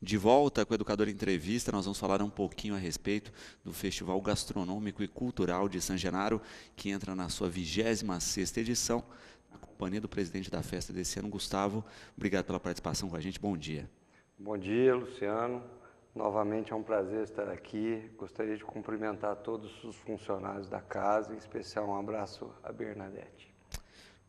De volta com o Educador Entrevista, nós vamos falar um pouquinho a respeito do Festival Gastronômico e Cultural de San Genaro, que entra na sua 26ª edição, na companhia do presidente da festa desse ano, Gustavo. Obrigado pela participação com a gente, bom dia. Bom dia, Luciano. Novamente é um prazer estar aqui. Gostaria de cumprimentar todos os funcionários da casa, em especial um abraço a Bernadette.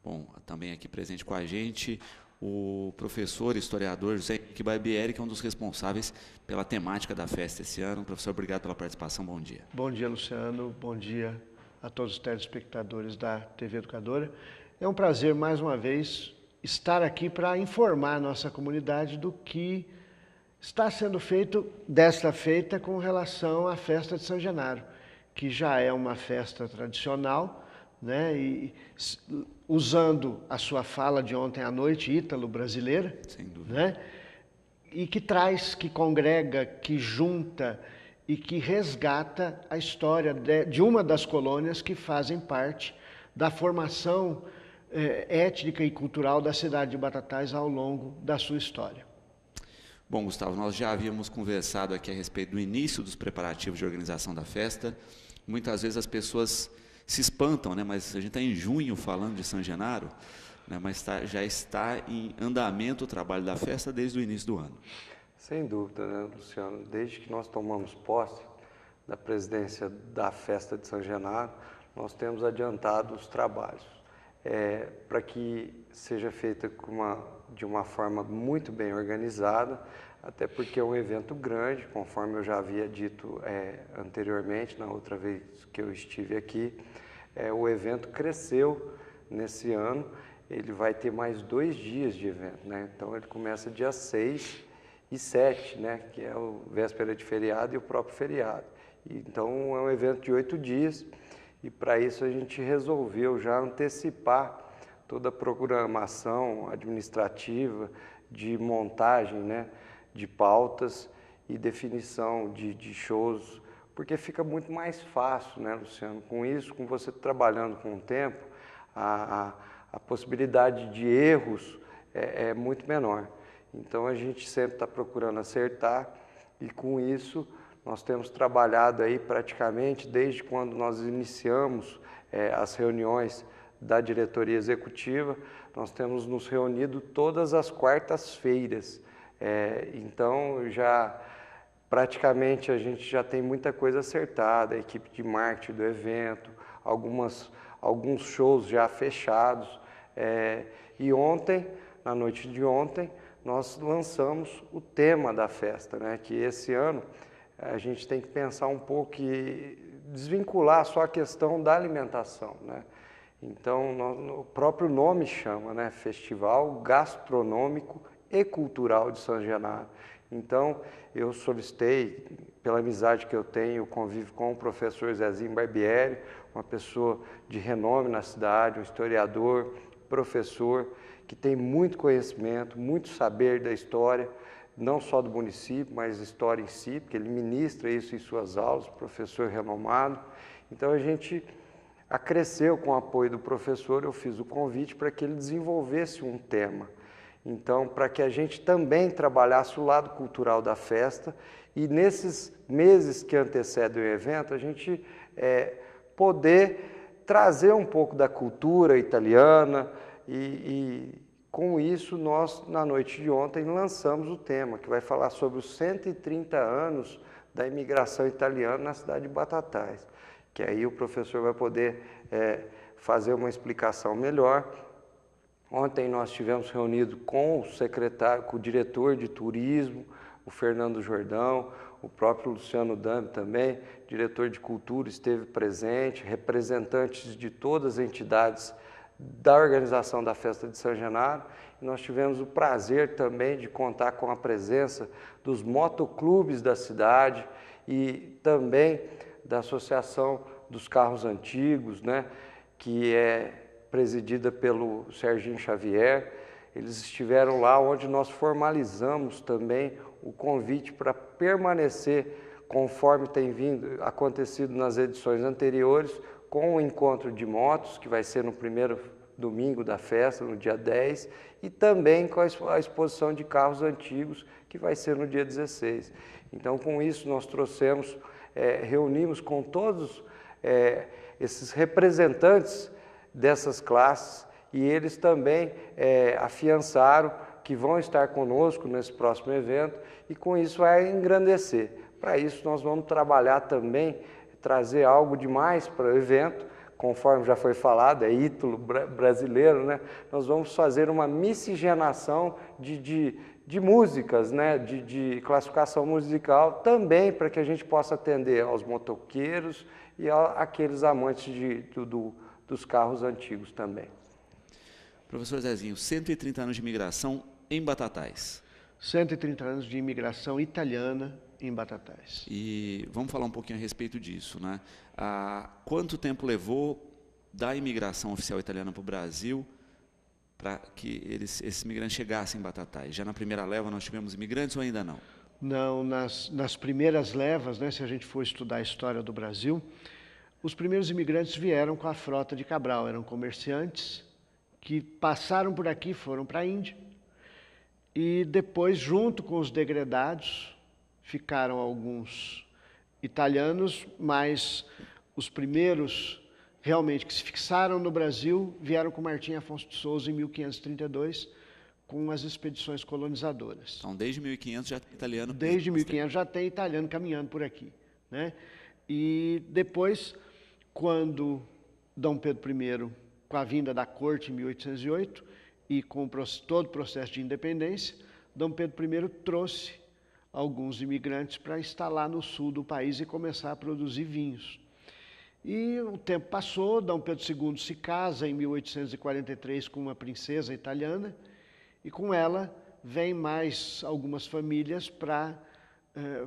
Bom, também aqui presente com a gente o professor historiador José Henrique Barbieri, que é um dos responsáveis pela temática da festa esse ano. Professor, obrigado pela participação, bom dia. Bom dia, Luciano, bom dia a todos os telespectadores da TV Educadora. É um prazer, mais uma vez, estar aqui para informar a nossa comunidade do que está sendo feito desta feita com relação à festa de San Genaro, que já é uma festa tradicional, né? E usando a sua fala de ontem à noite, ítalo-brasileira, sem dúvida, né? E que traz, que congrega, que junta e que resgata a história de uma das colônias que fazem parte da formação étnica e cultural da cidade de Batatais ao longo da sua história. Bom, Gustavo, nós já havíamos conversado aqui a respeito do início dos preparativos de organização da festa. Muitas vezes as pessoas se espantam, né? Mas a gente está em junho falando de San Genaro, né? Mas já está em andamento o trabalho da festa desde o início do ano. Sem dúvida, né, Luciano? Desde que nós tomamos posse da presidência da festa de San Genaro, nós temos adiantado os trabalhos para que seja feita de uma forma muito bem organizada, até porque é um evento grande, conforme eu já havia dito anteriormente, na outra vez que eu estive aqui. O evento cresceu nesse ano, ele vai ter mais 2 dias de evento, né? Então ele começa dia 6 e 7, né? Que é o véspera de feriado e o próprio feriado. Então é um evento de 8 dias e para isso a gente resolveu já antecipar toda a programação administrativa de montagem, né? De pautas e definição de shows, porque fica muito mais fácil, né, Luciano? Com isso, com você trabalhando com o tempo, a possibilidade de erros é muito menor. Então, a gente sempre está procurando acertar e, com isso, nós temos trabalhado aí praticamente desde quando nós iniciamos as reuniões da diretoria executiva, nós temos nos reunido todas as quartas-feiras. Então, praticamente a gente já tem muita coisa acertada, a equipe de marketing do evento, alguns shows já fechados. E ontem, na noite de ontem, nós lançamos o tema da festa, né? Que esse ano a gente tem que pensar um pouco e desvincular só a questão da alimentação, né? Então, o próprio nome chama, né? Festival Gastronômico e Cultural de San Genaro. Então, eu solicitei, pela amizade que eu tenho, o convívio com o professor Zezinho Barbieri, uma pessoa de renome na cidade, um historiador, professor, que tem muito conhecimento, muito saber da história, não só do município, mas história em si, porque ele ministra isso em suas aulas, professor renomado. Então, a gente acresceu com o apoio do professor, eu fiz o convite para que ele desenvolvesse um tema. Então, para que a gente também trabalhasse o lado cultural da festa e nesses meses que antecedem o evento, a gente poder trazer um pouco da cultura italiana e com isso nós, na noite de ontem, lançamos o tema, que vai falar sobre os 130 anos da imigração italiana na cidade de Batatais, que aí o professor vai poder fazer uma explicação melhor. Ontem nós estivemos reunidos com o secretário, com o diretor de turismo, o Fernando Jordão, o próprio Luciano Dami também, diretor de cultura, esteve presente, representantes de todas as entidades da organização da festa de San Genaro. E nós tivemos o prazer também de contar com a presença dos motoclubes da cidade e também da Associação dos Carros Antigos, né, que é presidida pelo Serginho Xavier. Eles estiveram lá onde nós formalizamos também o convite para permanecer, conforme tem acontecido nas edições anteriores, com o encontro de motos, que vai ser no primeiro domingo da festa, no dia 10, e também com a exposição de carros antigos, que vai ser no dia 16. Então, com isso, nós trouxemos, reunimos com todos esses representantes dessas classes, e eles também afiançaram que vão estar conosco nesse próximo evento, e com isso vai engrandecer. Para isso, nós vamos trabalhar também, trazer algo demais para o evento, conforme já foi falado, é ítalo brasileiro, né? Nós vamos fazer uma miscigenação de músicas, né? de classificação musical, também para que a gente possa atender aos motoqueiros e àqueles amantes dos carros antigos também. Professor Zezinho, 130 anos de imigração em Batatais. 130 anos de imigração italiana em Batatais. E vamos falar um pouquinho a respeito disso, né? Quanto tempo levou da imigração oficial italiana para o Brasil para que esses imigrantes chegassem em Batatais? Já na primeira leva nós tivemos imigrantes ou ainda não? Não, nas primeiras levas, né, se a gente for estudar a história do Brasil, os primeiros imigrantes vieram com a frota de Cabral, eram comerciantes que passaram por aqui, foram para a Índia, e depois, junto com os degredados, ficaram alguns italianos, mas os primeiros realmente que se fixaram no Brasil vieram com Martim Afonso de Souza em 1532, com as expedições colonizadoras. Então, desde 1500 já tem italiano. Desde 1500 já tem italiano caminhando por aqui, né? E depois, quando Dom Pedro I, com a vinda da corte em 1808 e com todo o processo de independência, Dom Pedro I trouxe alguns imigrantes para instalar no sul do país e começar a produzir vinhos. E o tempo passou, Dom Pedro II se casa em 1843 com uma princesa italiana, e com ela vem mais algumas famílias para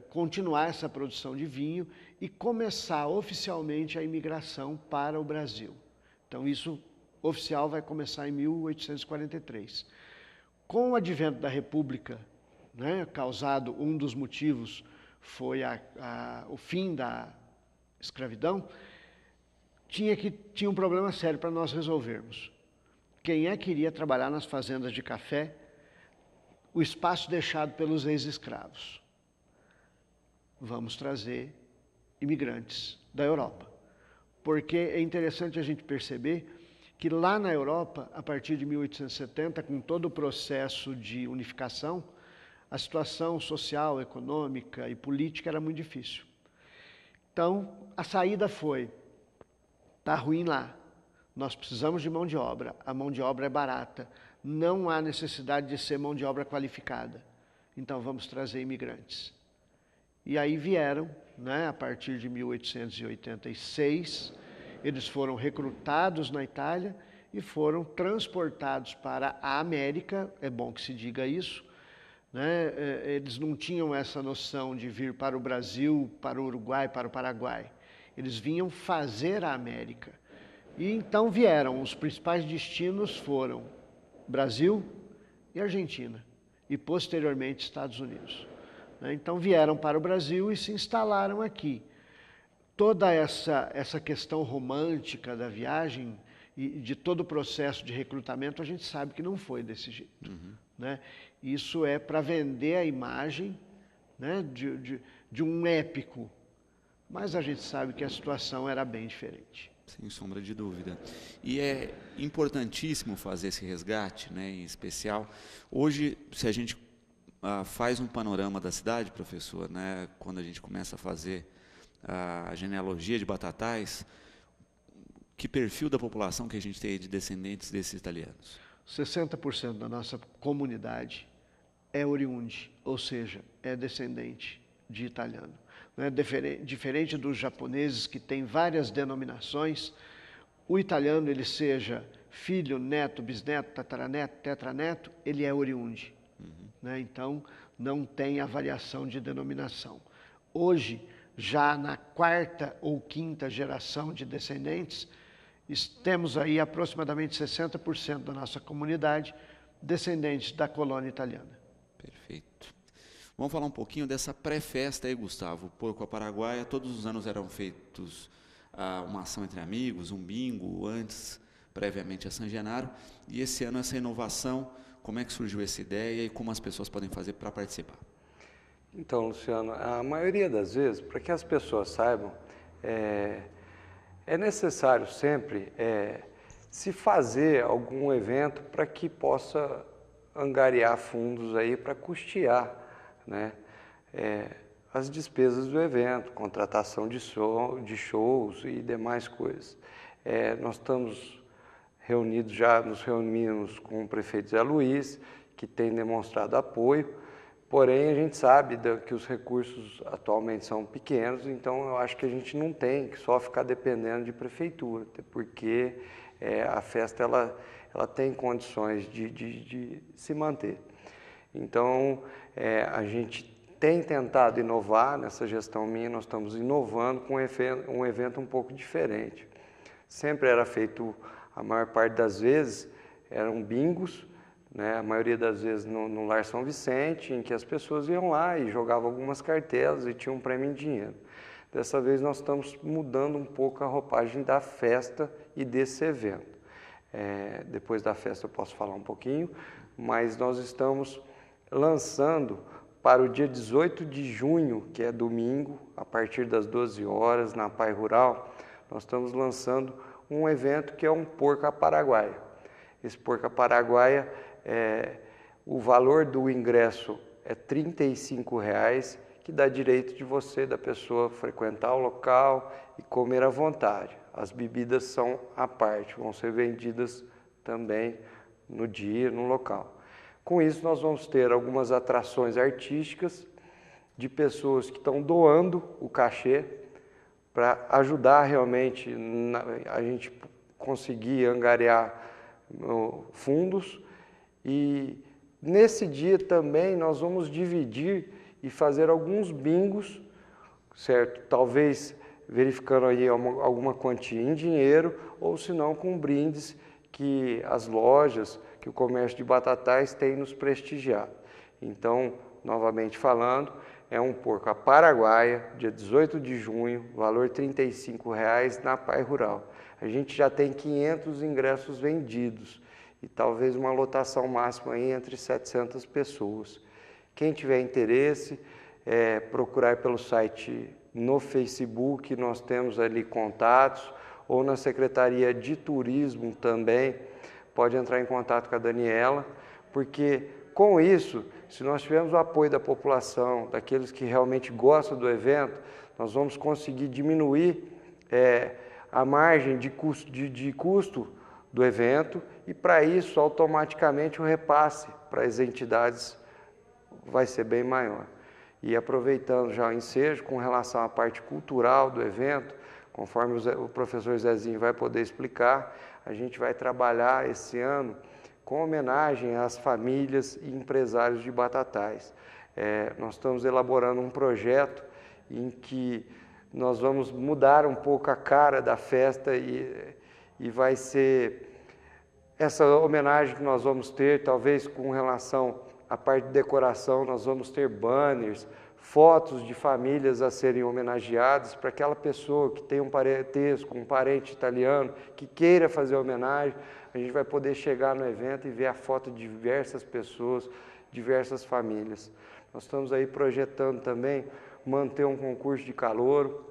continuar essa produção de vinho e começar oficialmente a imigração para o Brasil. Então, isso oficial vai começar em 1843. Com o advento da República, né, causado, um dos motivos foi o fim da escravidão, tinha um problema sério para nós resolvermos. Quem é que iria trabalhar nas fazendas de café, o espaço deixado pelos ex-escravos? Vamos trazer imigrantes da Europa. Porque é interessante a gente perceber que lá na Europa, a partir de 1870, com todo o processo de unificação, a situação social, econômica e política era muito difícil. Então, a saída foi, está ruim lá, nós precisamos de mão de obra, a mão de obra é barata, não há necessidade de ser mão de obra qualificada, então vamos trazer imigrantes. E aí vieram, né, a partir de 1886, eles foram recrutados na Itália e foram transportados para a América, é bom que se diga isso, né? Eles não tinham essa noção de vir para o Brasil, para o Uruguai, para o Paraguai. Eles vinham fazer a América. E então vieram, os principais destinos foram Brasil e Argentina, e posteriormente Estados Unidos. Então vieram para o Brasil e se instalaram aqui. Toda essa questão romântica da viagem e de todo o processo de recrutamento, a gente sabe que não foi desse jeito. Né? Isso é para vender a imagem, né, de um épico, mas a gente sabe que a situação era bem diferente. Sem sombra de dúvida. E é importantíssimo fazer esse resgate, né, em especial. Hoje, se a gente faz um panorama da cidade, professor, né, quando a gente começa a fazer a genealogia de Batatais, que perfil da população que a gente tem de descendentes desses italianos? 60% da nossa comunidade é oriundi, ou seja, é descendente de italiano. Não é diferente dos japoneses, que têm várias denominações, o italiano, ele seja filho, neto, bisneto, tataraneto, tetraneto, ele é oriundi. Né? Então, não tem a variação de denominação. Hoje, já na quarta ou quinta geração de descendentes, temos aí aproximadamente 60% da nossa comunidade descendentes da colônia italiana. Perfeito. Vamos falar um pouquinho dessa pré-festa aí, Gustavo. O Porco a Paraguaia, todos os anos eram feitos uma ação entre amigos, um bingo antes, previamente a São Genaro, e esse ano essa inovação, como é que surgiu essa ideia e como as pessoas podem fazer para participar? Então, Luciano, a maioria das vezes, para que as pessoas saibam, é necessário sempre se fazer algum evento para que possa angariar fundos aí para custear, né, as despesas do evento, contratação de shows e demais coisas. Nós estamos reunidos, já nos reunimos com o prefeito Zé Luiz, que tem demonstrado apoio, porém a gente sabe que os recursos atualmente são pequenos, então eu acho que a gente não tem que só ficar dependendo de prefeitura, porque a festa ela tem condições de se manter. Então a gente tem tentado inovar nessa gestão minha, nós estamos inovando com um evento um pouco diferente. Sempre era feito, a maior parte das vezes, eram bingos, né? A maioria das vezes no Lar São Vicente, em que as pessoas iam lá e jogavam algumas cartelas e tinham um prêmio em dinheiro. Dessa vez nós estamos mudando um pouco a roupagem da festa e desse evento. Depois da festa eu posso falar um pouquinho, mas nós estamos lançando para o dia 18 de junho, que é domingo, a partir das 12 horas, na Pai Rural, nós estamos lançando um evento que é um porco-paraguaia. Esse porco-paraguaia, o valor do ingresso é R$ 35,00, que dá direito da pessoa frequentar o local e comer à vontade. As bebidas são à parte, vão ser vendidas também no dia, no local. Com isso, nós vamos ter algumas atrações artísticas de pessoas que estão doando o cachê para ajudar realmente a gente conseguir angariar fundos. E nesse dia também nós vamos dividir e fazer alguns bingos, certo? Talvez verificando aí alguma quantia em dinheiro ou se não com brindes que as lojas, que o comércio de Batatais tem nos prestigiado. Então, novamente falando, é um porco paraguaia, dia 18 de junho, valor R$ 35,00 na Pai Rural. A gente já tem 500 ingressos vendidos e talvez uma lotação máxima aí entre 700 pessoas. Quem tiver interesse, procurar pelo site no Facebook, nós temos ali contatos, ou na Secretaria de Turismo também, pode entrar em contato com a Daniela, porque com isso, se nós tivermos o apoio da população, daqueles que realmente gostam do evento, nós vamos conseguir diminuir a margem de custo do evento e, para isso, automaticamente o repasse para as entidades vai ser bem maior. E aproveitando já o ensejo, com relação à parte cultural do evento, conforme o professor Zezinho vai poder explicar, a gente vai trabalhar esse ano com homenagem às famílias e empresários de Batatais. Nós estamos elaborando um projeto em que nós vamos mudar um pouco a cara da festa e vai ser essa homenagem que nós vamos ter, talvez com relação à parte de decoração, nós vamos ter banners, fotos de famílias a serem homenageadas, para aquela pessoa que tem um parentesco, um parente italiano, que queira fazer homenagem, a gente vai poder chegar no evento e ver a foto de diversas pessoas, diversas famílias. Nós estamos aí projetando também manter um concurso de calouro,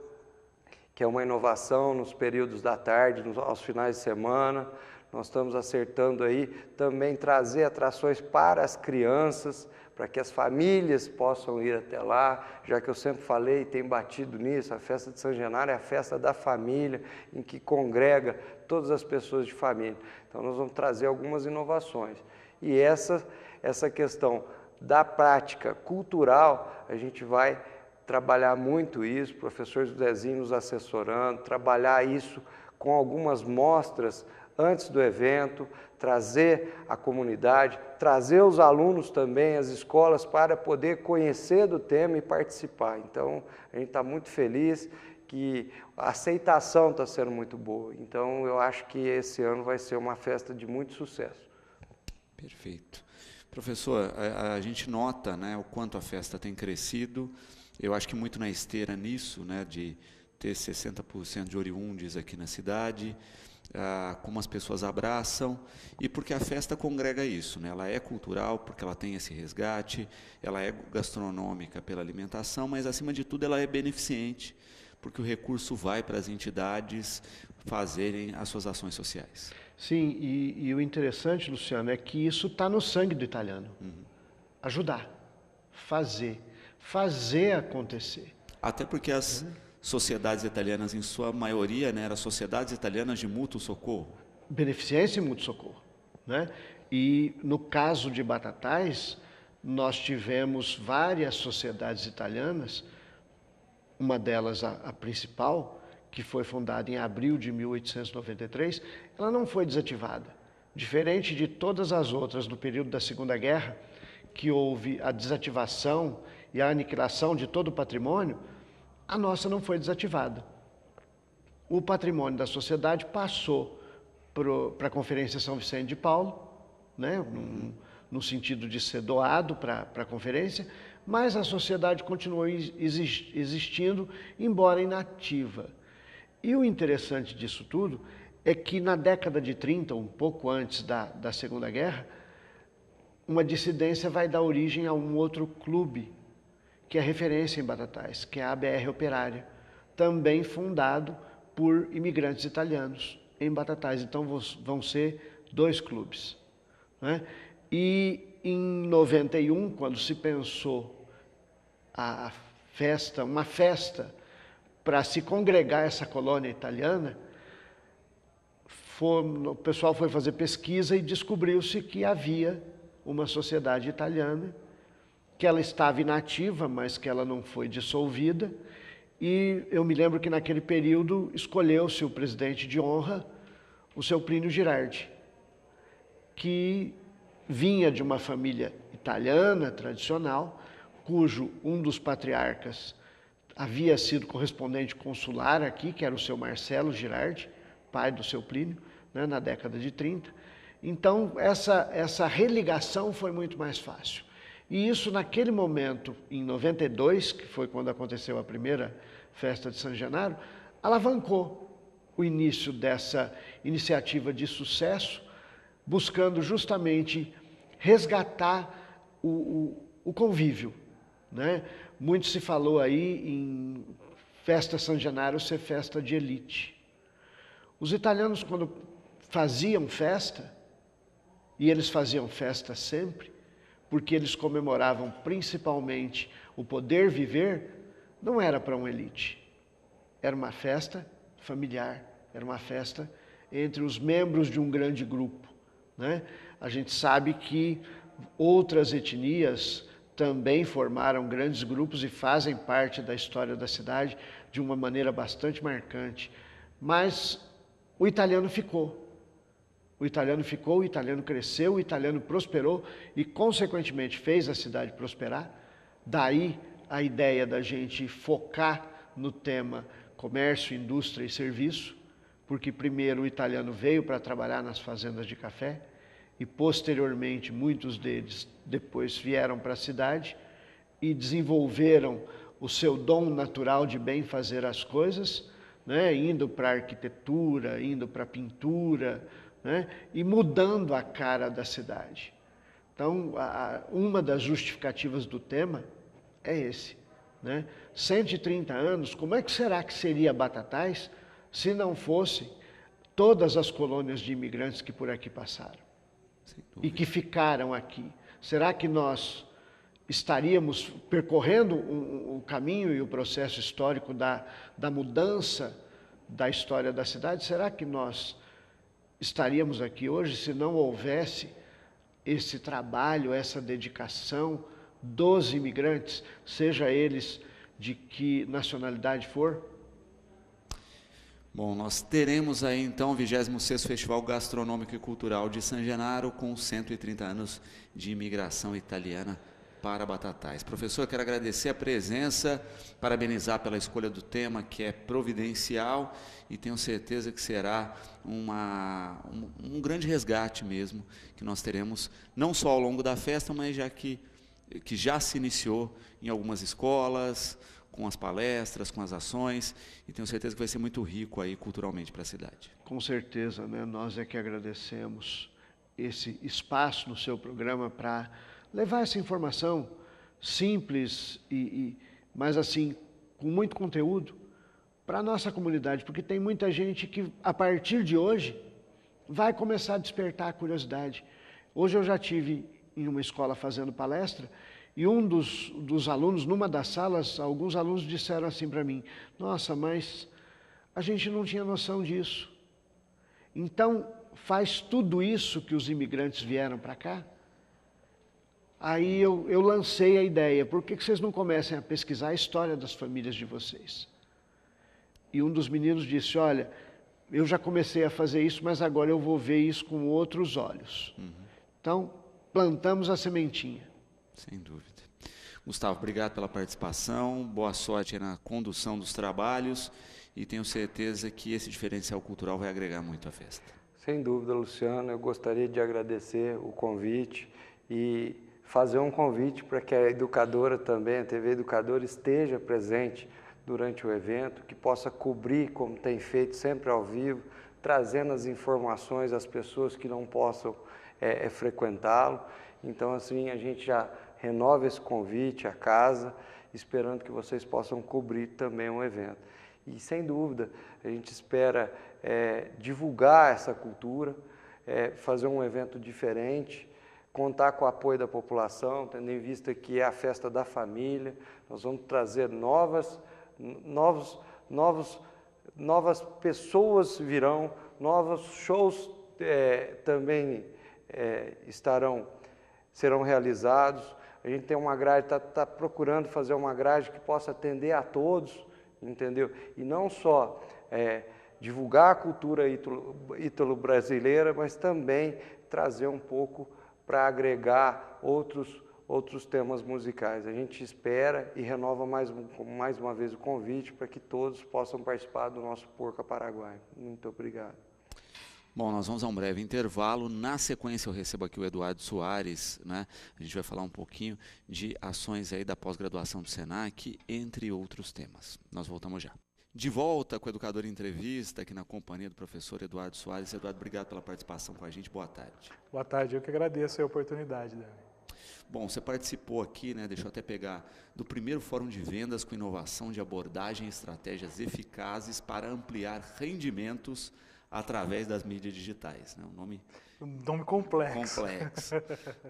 que é uma inovação nos períodos da tarde, aos finais de semana. Nós estamos acertando aí também trazer atrações para as crianças, para que as famílias possam ir até lá, já que eu sempre falei e tenho batido nisso, a festa de São Genaro é a festa da família, em que congrega todas as pessoas de família. Então nós vamos trazer algumas inovações. E essa questão da prática cultural, a gente vai trabalhar muito isso, o professor Zezinho nos assessorando, trabalhar isso com algumas mostras antes do evento, trazer a comunidade, trazer os alunos também, as escolas, para poder conhecer do tema e participar. Então, a gente está muito feliz que a aceitação está sendo muito boa. Então, eu acho que esse ano vai ser uma festa de muito sucesso. Perfeito. Professor, a gente nota, né, o quanto a festa tem crescido. Eu acho que muito na esteira nisso, né, de ter 60% de oriundes aqui na cidade. como as pessoas abraçam, e porque a festa congrega isso, né? Ela é cultural porque ela tem esse resgate, ela é gastronômica pela alimentação, mas acima de tudo ela é beneficente, porque o recurso vai para as entidades fazerem as suas ações sociais. Sim, e o interessante, Luciano, é que isso está no sangue do italiano. Ajudar, fazer acontecer. Até porque as sociedades italianas, em sua maioria, né, eram sociedades italianas de mútuo socorro. Beneficência e mútuo socorro, né? E no caso de Batatais, nós tivemos várias sociedades italianas, uma delas a principal, que foi fundada em abril de 1893, ela não foi desativada. Diferente de todas as outras no período da Segunda Guerra, que houve a desativação e a aniquilação de todo o patrimônio, a nossa não foi desativada. O patrimônio da sociedade passou para a Conferência São Vicente de Paulo, né, no sentido de ser doado para a conferência, mas a sociedade continuou existindo, embora inativa. E o interessante disso tudo é que na década de 30, um pouco antes da Segunda Guerra, uma dissidência vai dar origem a um outro clube, que é referência em Batatais, que é a ABR Operária, também fundado por imigrantes italianos em Batatais. Então vão ser 2 clubes, né? E em 91, quando se pensou uma festa para se congregar essa colônia italiana, o pessoal foi fazer pesquisa e descobriu-se que havia uma sociedade italiana, que ela estava inativa, mas que ela não foi dissolvida. E eu me lembro que naquele período escolheu-se o presidente de honra, o seu Plínio Girardi, que vinha de uma família italiana tradicional, cujo um dos patriarcas havia sido correspondente consular aqui, que era o seu Marcelo Girardi, pai do seu Plínio, né, na década de 30. Então, essa religação foi muito mais fácil. E isso, naquele momento, em 92, que foi quando aconteceu a primeira festa de San Genaro, alavancou o início dessa iniciativa de sucesso, buscando justamente resgatar o convívio, né? Muito se falou aí em festa San Genaro ser festa de elite. Os italianos, quando faziam festa, e eles faziam festa sempre, porque eles comemoravam principalmente o poder viver, não era para uma elite. Era uma festa familiar, era uma festa entre os membros de um grande grupo, né? A gente sabe que outras etnias também formaram grandes grupos e fazem parte da história da cidade de uma maneira bastante marcante. Mas o italiano ficou. O italiano ficou, o italiano cresceu, o italiano prosperou e, consequentemente, fez a cidade prosperar. Daí a ideia da gente focar no tema comércio, indústria e serviço, porque primeiro o italiano veio para trabalhar nas fazendas de café e, posteriormente, muitos deles depois vieram para a cidade e desenvolveram o seu dom natural de bem fazer as coisas, né? Indo para a arquitetura, indo para a pintura, né? E mudando a cara da cidade. Então, uma das justificativas do tema é esse, né? 130 anos, como é que será que seria Batatais se não fossem todas as colônias de imigrantes que por aqui passaram e que ficaram aqui? Será que nós estaríamos percorrendo o caminho e o processo histórico da mudança da história da cidade? Será que nós estaríamos aqui hoje se não houvesse esse trabalho, essa dedicação dos imigrantes, seja eles de que nacionalidade for? Bom, nós teremos aí então o 26º Festival Gastronômico e Cultural de San Genaro, com 130 anos de imigração italiana para Batatais. Professor, eu quero agradecer a presença, parabenizar pela escolha do tema, que é providencial, e tenho certeza que será um grande resgate mesmo, que nós teremos, não só ao longo da festa, mas que já se iniciou em algumas escolas, com as palestras, com as ações, e tenho certeza que vai ser muito rico aí culturalmente para a cidade. Com certeza, né? Nós é que agradecemos esse espaço no seu programa para levar essa informação simples mas assim, com muito conteúdo para a nossa comunidade, porque tem muita gente que, a partir de hoje, vai começar a despertar a curiosidade. Hoje eu já tive em uma escola fazendo palestra, e um dos alunos, numa das salas, alguns alunos disseram assim para mim: nossa, mas a gente não tinha noção disso. Então, faz tudo isso que os imigrantes vieram para cá? Aí eu lancei a ideia: por que vocês não começam a pesquisar a história das famílias de vocês? E um dos meninos disse: olha, eu já comecei a fazer isso, mas agora eu vou ver isso com outros olhos. Então, plantamos a sementinha. Sem dúvida. Gustavo, obrigado pela participação, boa sorte na condução dos trabalhos e tenho certeza que esse diferencial cultural vai agregar muito à festa. Sem dúvida, Luciano, eu gostaria de agradecer o convite e fazer um convite para que a educadora também, a TV Educadora, esteja presente durante o evento, que possa cobrir, como tem feito sempre ao vivo, trazendo as informações às pessoas que não possam frequentá-lo. Então, assim, a gente já renova esse convite à casa, esperando que vocês possam cobrir também o evento. E, sem dúvida, a gente espera divulgar essa cultura, fazer um evento diferente, contar com o apoio da população, tendo em vista que é a festa da família. Nós vamos trazer novas pessoas virão, novos shows também serão realizados. A gente tem uma grade, está procurando fazer uma grade que possa atender a todos, entendeu? E não só divulgar a cultura ítalo-brasileira, mas também trazer um pouco para agregar outros temas musicais. A gente espera e renova mais uma vez o convite para que todos possam participar do nosso Porca Paraguai. Muito obrigado. Bom, nós vamos a um breve intervalo. Na sequência eu recebo aqui o Eduardo Soares, né? A gente vai falar um pouquinho de ações aí da pós-graduação do Senac, entre outros temas. Nós voltamos já. De volta com o Educador em Entrevista, aqui na companhia do professor Eduardo Soares. Eduardo, obrigado pela participação com a gente. Boa tarde. Boa tarde, eu que agradeço a oportunidade, Dani. Bom, você participou aqui, né, deixa eu até pegar, do primeiro Fórum de Vendas com inovação de abordagem e estratégias eficazes para ampliar rendimentos através das mídias digitais. Né? Um nome complexo.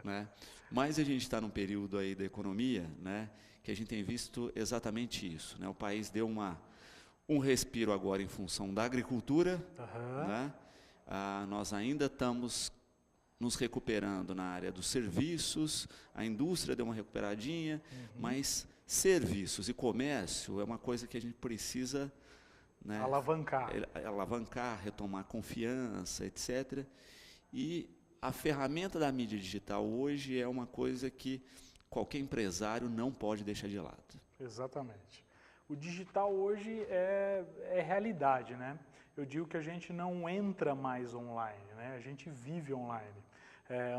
Né? Mas a gente está num período aí da economia, né, que a gente tem visto exatamente isso. Né? O país deu um respiro agora em função da agricultura. Né? Nós ainda estamos nos recuperando na área dos serviços, a indústria deu uma recuperadinha, mas serviços e comércio é uma coisa que a gente precisa, né, alavancar, retomar confiança, etc. E a ferramenta da mídia digital hoje é uma coisa que qualquer empresário não pode deixar de lado. Exatamente. O digital hoje é realidade, né? Eu digo que a gente não entra mais online, né? A gente vive online.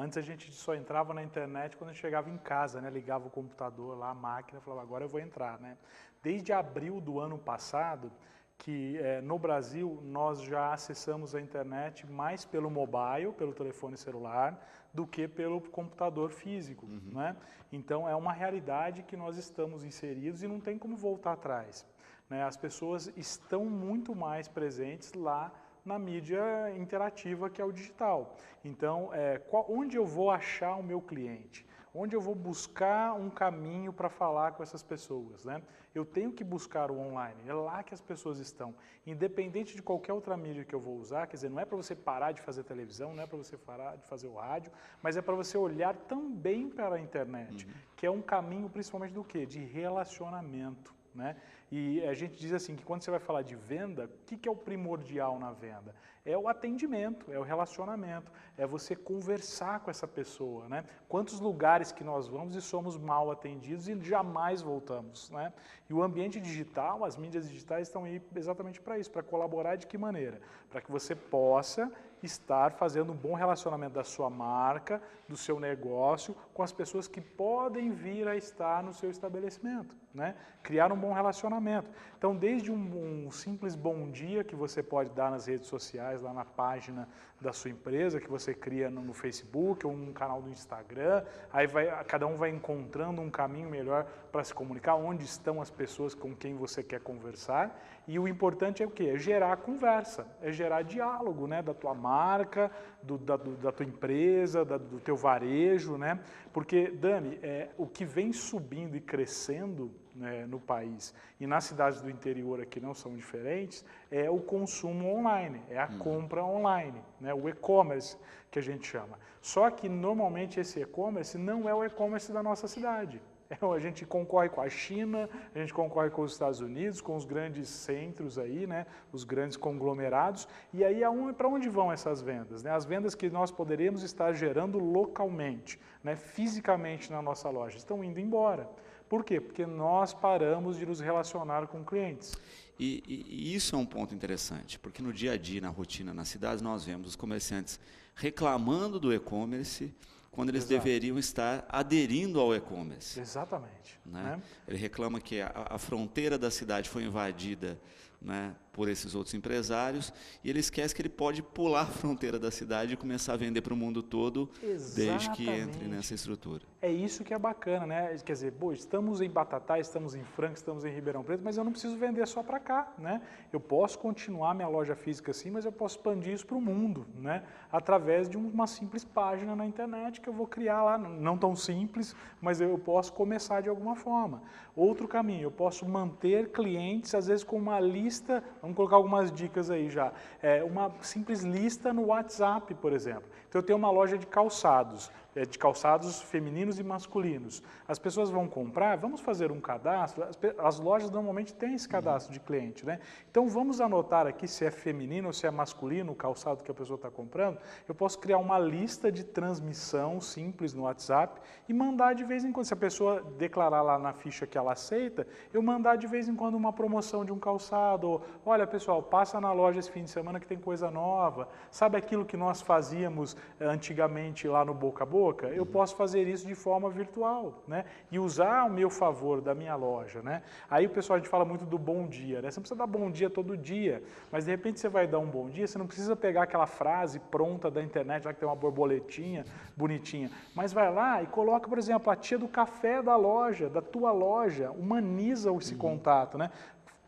Antes a gente só entrava na internet quando chegava em casa, né? Ligava o computador lá, a máquina, falava, agora eu vou entrar, né? Desde abril do ano passado, que no Brasil nós já acessamos a internet mais pelo mobile, pelo telefone celular, do que pelo computador físico, né? Então é uma realidade que nós estamos inseridos e não tem como voltar atrás, né? As pessoas estão muito mais presentes lá na mídia interativa que é o digital. Então, onde eu vou achar o meu cliente? Onde eu vou buscar um caminho para falar com essas pessoas, né? Eu tenho que buscar o online, é lá que as pessoas estão. Independente de qualquer outra mídia que eu vou usar, quer dizer, não é para você parar de fazer televisão, não é para você parar de fazer o rádio, mas é para você olhar também para a internet, que é um caminho principalmente do quê? De relacionamento, né? E a gente diz assim, que quando você vai falar de venda, o que é o primordial na venda? É o atendimento, é o relacionamento, é você conversar com essa pessoa, né? Quantos lugares que nós vamos e somos mal atendidos e jamais voltamos, né? E o ambiente digital, as mídias digitais estão aí exatamente para isso, para colaborar de que maneira? Para que você possa estar fazendo um bom relacionamento da sua marca, do seu negócio, com as pessoas que podem vir a estar no seu estabelecimento. né? Criar um bom relacionamento. Então, desde um simples bom dia que você pode dar nas redes sociais, lá na página da sua empresa, que você cria no Facebook ou num canal do Instagram, aí cada um vai encontrando um caminho melhor para se comunicar, onde estão as pessoas com quem você quer conversar. E o importante é o quê? É gerar conversa, é gerar diálogo, né? Da tua marca, da tua empresa, do teu varejo, né? Porque, Dani, o que vem subindo e crescendo, né, no país e nas cidades do interior aqui não são diferentes, é o consumo online, é a compra online, né, o e-commerce que a gente chama. Só que normalmente esse e-commerce não é o e-commerce da nossa cidade. A gente concorre com a China, a gente concorre com os Estados Unidos, com os grandes centros aí, né, os grandes conglomerados, e aí para onde vão essas vendas? Né? As vendas que nós poderíamos estar gerando localmente, né, fisicamente na nossa loja, estão indo embora. Por quê? Porque nós paramos de nos relacionar com clientes. E isso é um ponto interessante, porque no dia a dia, na rotina, nas cidades, nós vemos os comerciantes reclamando do e-commerce quando eles deveriam estar aderindo ao e-commerce. Exatamente. Né? Ele reclama que a fronteira da cidade foi invadida, né, por esses outros empresários, e ele esquece que ele pode pular a fronteira da cidade e começar a vender para o mundo todo. Exatamente. Desde que entre nessa estrutura. É isso que é bacana, né? Quer dizer, estamos em Batatais, estamos em Franca, estamos em Ribeirão Preto, mas eu não preciso vender só para cá, né? Eu posso continuar minha loja física assim, mas eu posso expandir isso para o mundo, né? Através de uma simples página na internet que eu vou criar lá, não tão simples, mas eu posso começar de alguma forma. Outro caminho, eu posso manter clientes, às vezes com uma lista, vamos colocar algumas dicas aí já, uma simples lista no WhatsApp, por exemplo. Então eu tenho uma loja de calçados femininos e masculinos. As pessoas vão comprar, vamos fazer um cadastro, as lojas normalmente têm esse cadastro de cliente, né? Então vamos anotar aqui se é feminino ou se é masculino o calçado que a pessoa está comprando. Eu posso criar uma lista de transmissão simples no WhatsApp e mandar de vez em quando, se a pessoa declarar lá na ficha que ela aceita, eu mandar de vez em quando uma promoção de um calçado, ou, olha pessoal, passa na loja esse fim de semana que tem coisa nova, sabe aquilo que nós fazíamos antigamente lá no boca a boca? Eu posso fazer isso de forma virtual, né? E usar ao meu favor da minha loja, né? Aí o pessoal, a gente fala muito do bom dia, né? Você não precisa dar bom dia todo dia, mas de repente você vai dar um bom dia, você não precisa pegar aquela frase pronta da internet, lá que tem uma borboletinha bonitinha, mas vai lá e coloca, por exemplo, a tia do café da loja, da tua loja, humaniza esse contato, né?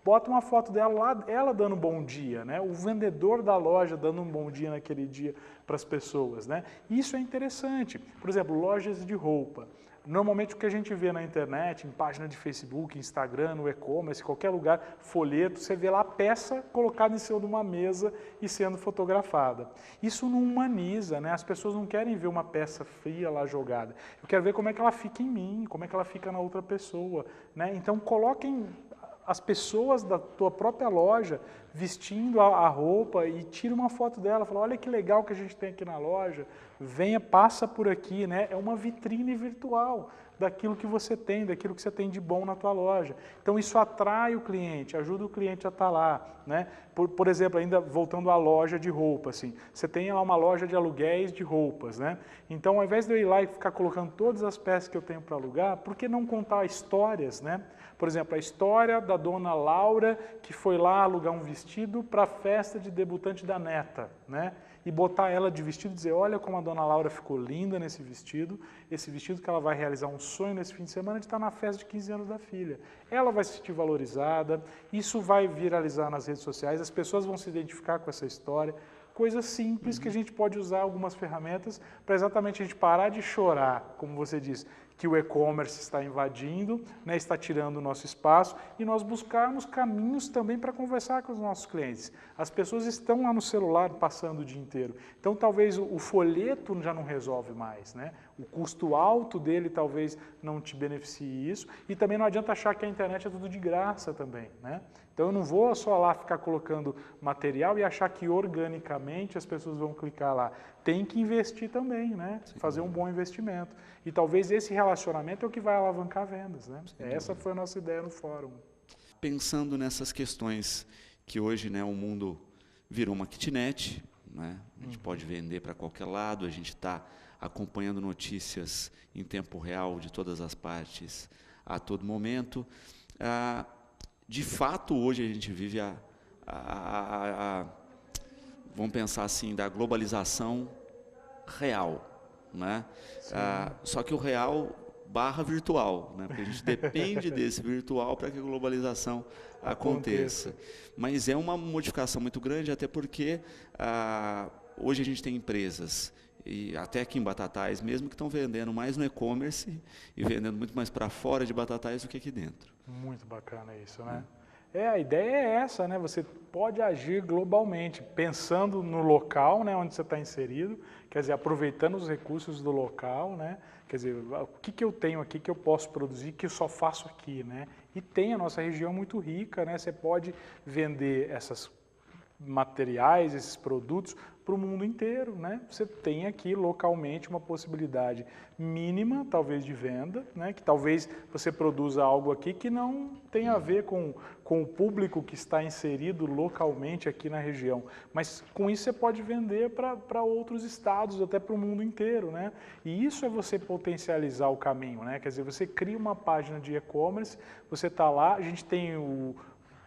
Bota uma foto dela lá, ela dando um bom dia, né? O vendedor da loja dando um bom dia naquele dia para as pessoas, né? Isso é interessante. Por exemplo, lojas de roupa. Normalmente o que a gente vê na internet, em página de Facebook, Instagram, no e-commerce, qualquer lugar, folheto, você vê lá a peça colocada em cima de uma mesa e sendo fotografada. Isso não humaniza, né? As pessoas não querem ver uma peça fria lá jogada. Eu quero ver como é que ela fica em mim, como é que ela fica na outra pessoa, né? Então coloquem as pessoas da tua própria loja vestindo a roupa e tira uma foto dela, fala, olha que legal que a gente tem aqui na loja, venha, passa por aqui, né? É uma vitrine virtual daquilo que você tem, daquilo que você tem de bom na tua loja. Então isso atrai o cliente, ajuda o cliente a estar lá, né? Por exemplo, ainda voltando à loja de roupa, assim, você tem lá uma loja de aluguéis de roupas, né? Então ao invés de eu ir lá e ficar colocando todas as peças que eu tenho para alugar, por que não contar histórias, né? Por exemplo, a história da dona Laura que foi lá alugar um vestido para a festa de debutante da neta, né? E botar ela de vestido e dizer, olha como a dona Laura ficou linda nesse vestido que ela vai realizar um sonho nesse fim de semana de estar na festa de 15 anos da filha. Ela vai se sentir valorizada, isso vai viralizar nas redes sociais, as pessoas vão se identificar com essa história, coisas simples que a gente pode usar algumas ferramentas para exatamente a gente parar de chorar, como você disse, que o e-commerce está invadindo, né, está tirando o nosso espaço, e nós buscarmos caminhos também para conversar com os nossos clientes. As pessoas estão lá no celular passando o dia inteiro, então talvez o folheto já não resolve mais, né? O custo alto dele talvez não te beneficie isso, e também não adianta achar que a internet é tudo de graça também, né? Então eu não vou só lá ficar colocando material e achar que organicamente as pessoas vão clicar lá. Tem que investir também, né? Sim. Fazer um bom investimento. E talvez esse relacionamento é o que vai alavancar vendas, né? Essa foi a nossa ideia no fórum. Pensando nessas questões que hoje, né, o mundo virou uma kitnet, né? A gente pode vender para qualquer lado, a gente está acompanhando notícias em tempo real de todas as partes a todo momento. De fato, hoje a gente vive vamos pensar assim, da globalização real, né? Só que o real barra virtual, né? Porque a gente depende desse virtual para que a globalização aconteça. Mas é uma modificação muito grande, até porque hoje a gente tem empresas, e até aqui em Batatais mesmo, que estão vendendo mais no e-commerce e vendendo muito mais para fora de Batatais do que aqui dentro. Muito bacana isso, né? A ideia é essa, né? Você pode agir globalmente, pensando no local, né, onde você está inserido, quer dizer, aproveitando os recursos do local, né? Quer dizer, o que eu tenho aqui que eu posso produzir, que eu só faço aqui, né? E tem a nossa região muito rica, né? Você pode vender esses materiais, esses produtos para o mundo inteiro, né? Você tem aqui localmente uma possibilidade mínima, talvez, de venda, né? Que talvez você produza algo aqui que não tem a ver com o público que está inserido localmente aqui na região, mas com isso você pode vender para outros estados, até para o mundo inteiro, né? E isso é você potencializar o caminho, né? Quer dizer, você cria uma página de e-commerce, você está lá, a gente tem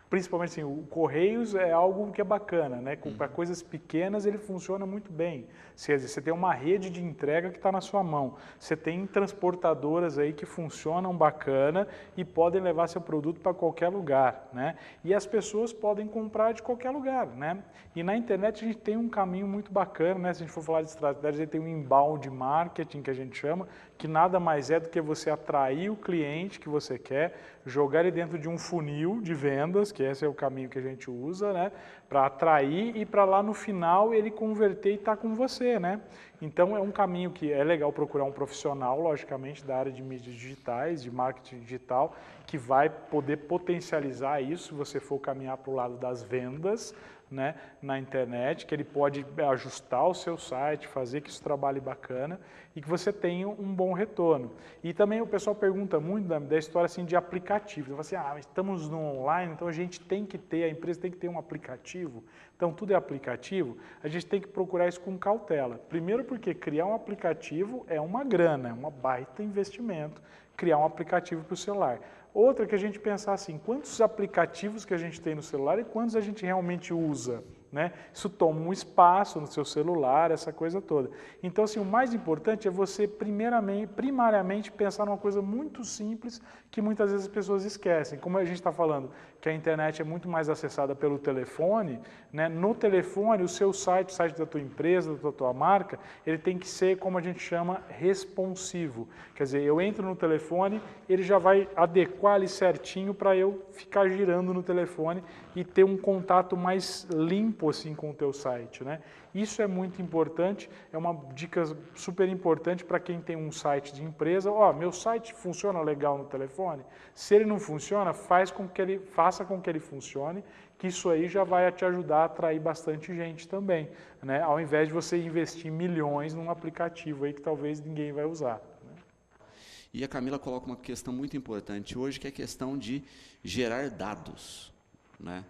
principalmente assim, o Correios é algo que é bacana, né? Para coisas pequenas ele funciona muito bem. Quer dizer, você tem uma rede de entrega que está na sua mão. Você tem transportadoras aí que funcionam bacana e podem levar seu produto para qualquer lugar, né? E as pessoas podem comprar de qualquer lugar, né? E na internet a gente tem um caminho muito bacana, né? Se a gente for falar de estratégia, a gente tem um inbound marketing que a gente chama, que nada mais é do que você atrair o cliente que você quer, jogar ele dentro de um funil de vendas, que esse é o caminho que a gente usa, né, para atrair e para lá no final ele converter e estar com você, né? Então é um caminho que é legal procurar um profissional, logicamente, da área de mídias digitais, de marketing digital, que vai poder potencializar isso se você for caminhar para o lado das vendas, né, na internet, que ele pode ajustar o seu site, fazer que isso trabalhe bacana e que você tenha um bom retorno. E também o pessoal pergunta muito da história assim, de aplicativo. Fala assim, mas estamos no online, então a gente tem que ter, a empresa tem que ter um aplicativo, então tudo é aplicativo. A gente tem que procurar isso com cautela. Primeiro porque criar um aplicativo é uma grana, é uma baita investimento, criar um aplicativo para o celular. Outra que a gente pensar assim, quantos aplicativos que a gente tem no celular e quantos a gente realmente usa, né? Isso toma um espaço no seu celular, essa coisa toda. Então, assim, o mais importante é você primariamente pensar numa coisa muito simples que muitas vezes as pessoas esquecem. Como a gente está falando que a internet é muito mais acessada pelo telefone, né? No telefone, o seu site, o site da tua empresa, da tua marca, ele tem que ser, como a gente chama, responsivo. Quer dizer, eu entro no telefone, ele já vai adequar ali certinho para eu ficar girando no telefone e ter um contato mais limpo assim com o teu site, né? Isso é muito importante, é uma dica super importante para quem tem um site de empresa. Meu site funciona legal no telefone? Se ele não funciona, faça com que ele funcione, que isso aí já vai te ajudar a atrair bastante gente também, né? Ao invés de você investir milhões num aplicativo aí que talvez ninguém vai usar. E a Camila coloca uma questão muito importante hoje, que é a questão de gerar dados, né?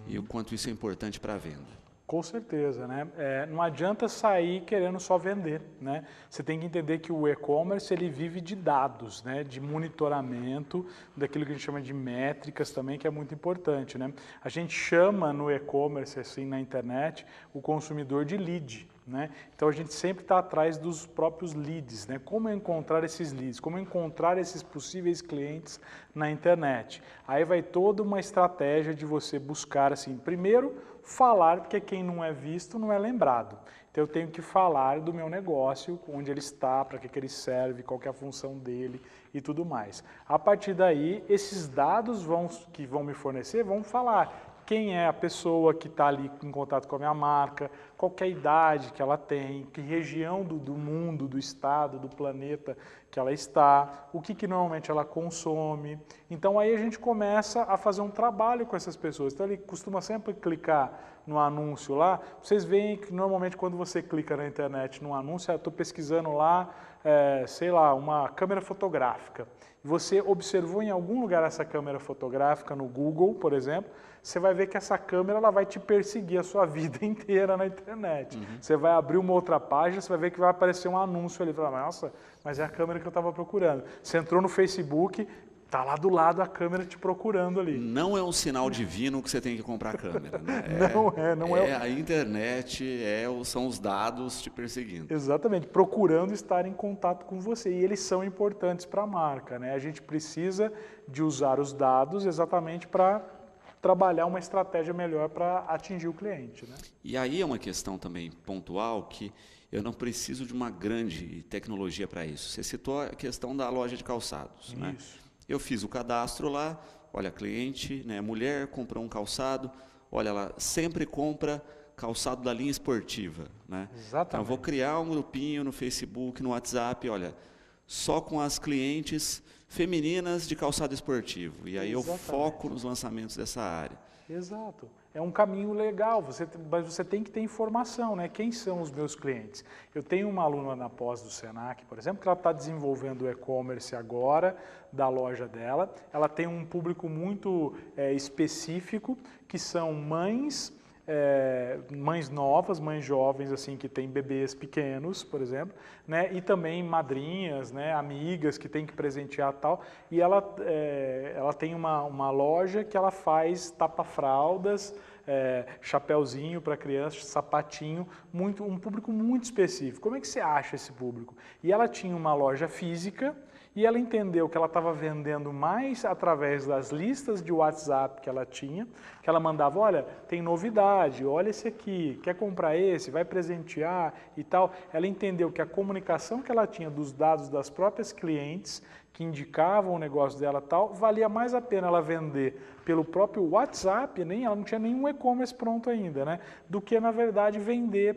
E o quanto isso é importante para a venda. Com certeza, né? Não adianta sair querendo só vender, né? Você tem que entender que o e-commerce ele vive de dados, né? De monitoramento, daquilo que a gente chama de métricas também, que é muito importante, né? A gente chama no e-commerce, assim, na internet, o consumidor de lead, né? Então a gente sempre está atrás dos próprios leads, né? Como encontrar esses leads, como encontrar esses possíveis clientes na internet. Aí vai toda uma estratégia de você buscar, assim, primeiro falar, porque quem não é visto não é lembrado. Então eu tenho que falar do meu negócio, onde ele está, para que ele serve, qual que é a função dele e tudo mais. A partir daí, esses dados que vão me fornecer vão falar quem é a pessoa que está ali em contato com a minha marca, qual que é a idade que ela tem, que região do mundo, do estado, do planeta que ela está, o que normalmente ela consome. Então aí a gente começa a fazer um trabalho com essas pessoas. Então ele costuma sempre clicar no anúncio lá. Vocês veem que normalmente quando você clica na internet no anúncio, eu estou pesquisando lá, sei lá, uma câmera fotográfica. Você observou em algum lugar essa câmera fotográfica no Google, por exemplo, você vai ver que essa câmera ela vai te perseguir a sua vida inteira na internet. Você vai abrir uma outra página, você vai ver que vai aparecer um anúncio ali. Fala, nossa, mas é a câmera que eu estava procurando. Você entrou no Facebook, Tá lá do lado a câmera te procurando ali. Não é um sinal divino que você tem que comprar a câmera, né? Não é. A internet, são os dados te perseguindo. Exatamente, procurando estar em contato com você. E eles são importantes para a marca, né? A gente precisa de usar os dados exatamente para trabalhar uma estratégia melhor para atingir o cliente, né? E aí é uma questão também pontual que eu não preciso de uma grande tecnologia para isso. Você citou a questão da loja de calçados, né? Eu fiz o cadastro lá, olha, cliente, né, mulher, comprou um calçado, olha, ela sempre compra calçado da linha esportiva, né? Exatamente. Então, eu vou criar um grupinho no Facebook, no WhatsApp, olha, só com as clientes femininas de calçado esportivo. E aí eu foco nos lançamentos dessa área. Exato. É um caminho legal, mas você tem que ter informação, né? Quem são os meus clientes? Eu tenho uma aluna na pós do Senac, por exemplo, que ela está desenvolvendo o e-commerce agora da loja dela. Ela tem um público muito específico, que são mães novas, mães jovens, assim, que têm bebês pequenos, por exemplo, né? E também madrinhas, né? Amigas que têm que presentear e tal. E ela tem uma loja que ela faz tapa-fraldas, chapéuzinho para criança, sapatinho, um público muito específico. Como é que você acha esse público? E ela tinha uma loja física e ela entendeu que ela estava vendendo mais através das listas de WhatsApp que ela tinha, que ela mandava, olha, tem novidade, olha esse aqui, quer comprar esse, vai presentear e tal. Ela entendeu que a comunicação que ela tinha dos dados das próprias clientes, que indicavam o negócio dela e tal, valia mais a pena ela vender pelo próprio WhatsApp, ela não tinha nenhum e-commerce pronto ainda, né? Do que, na verdade, vender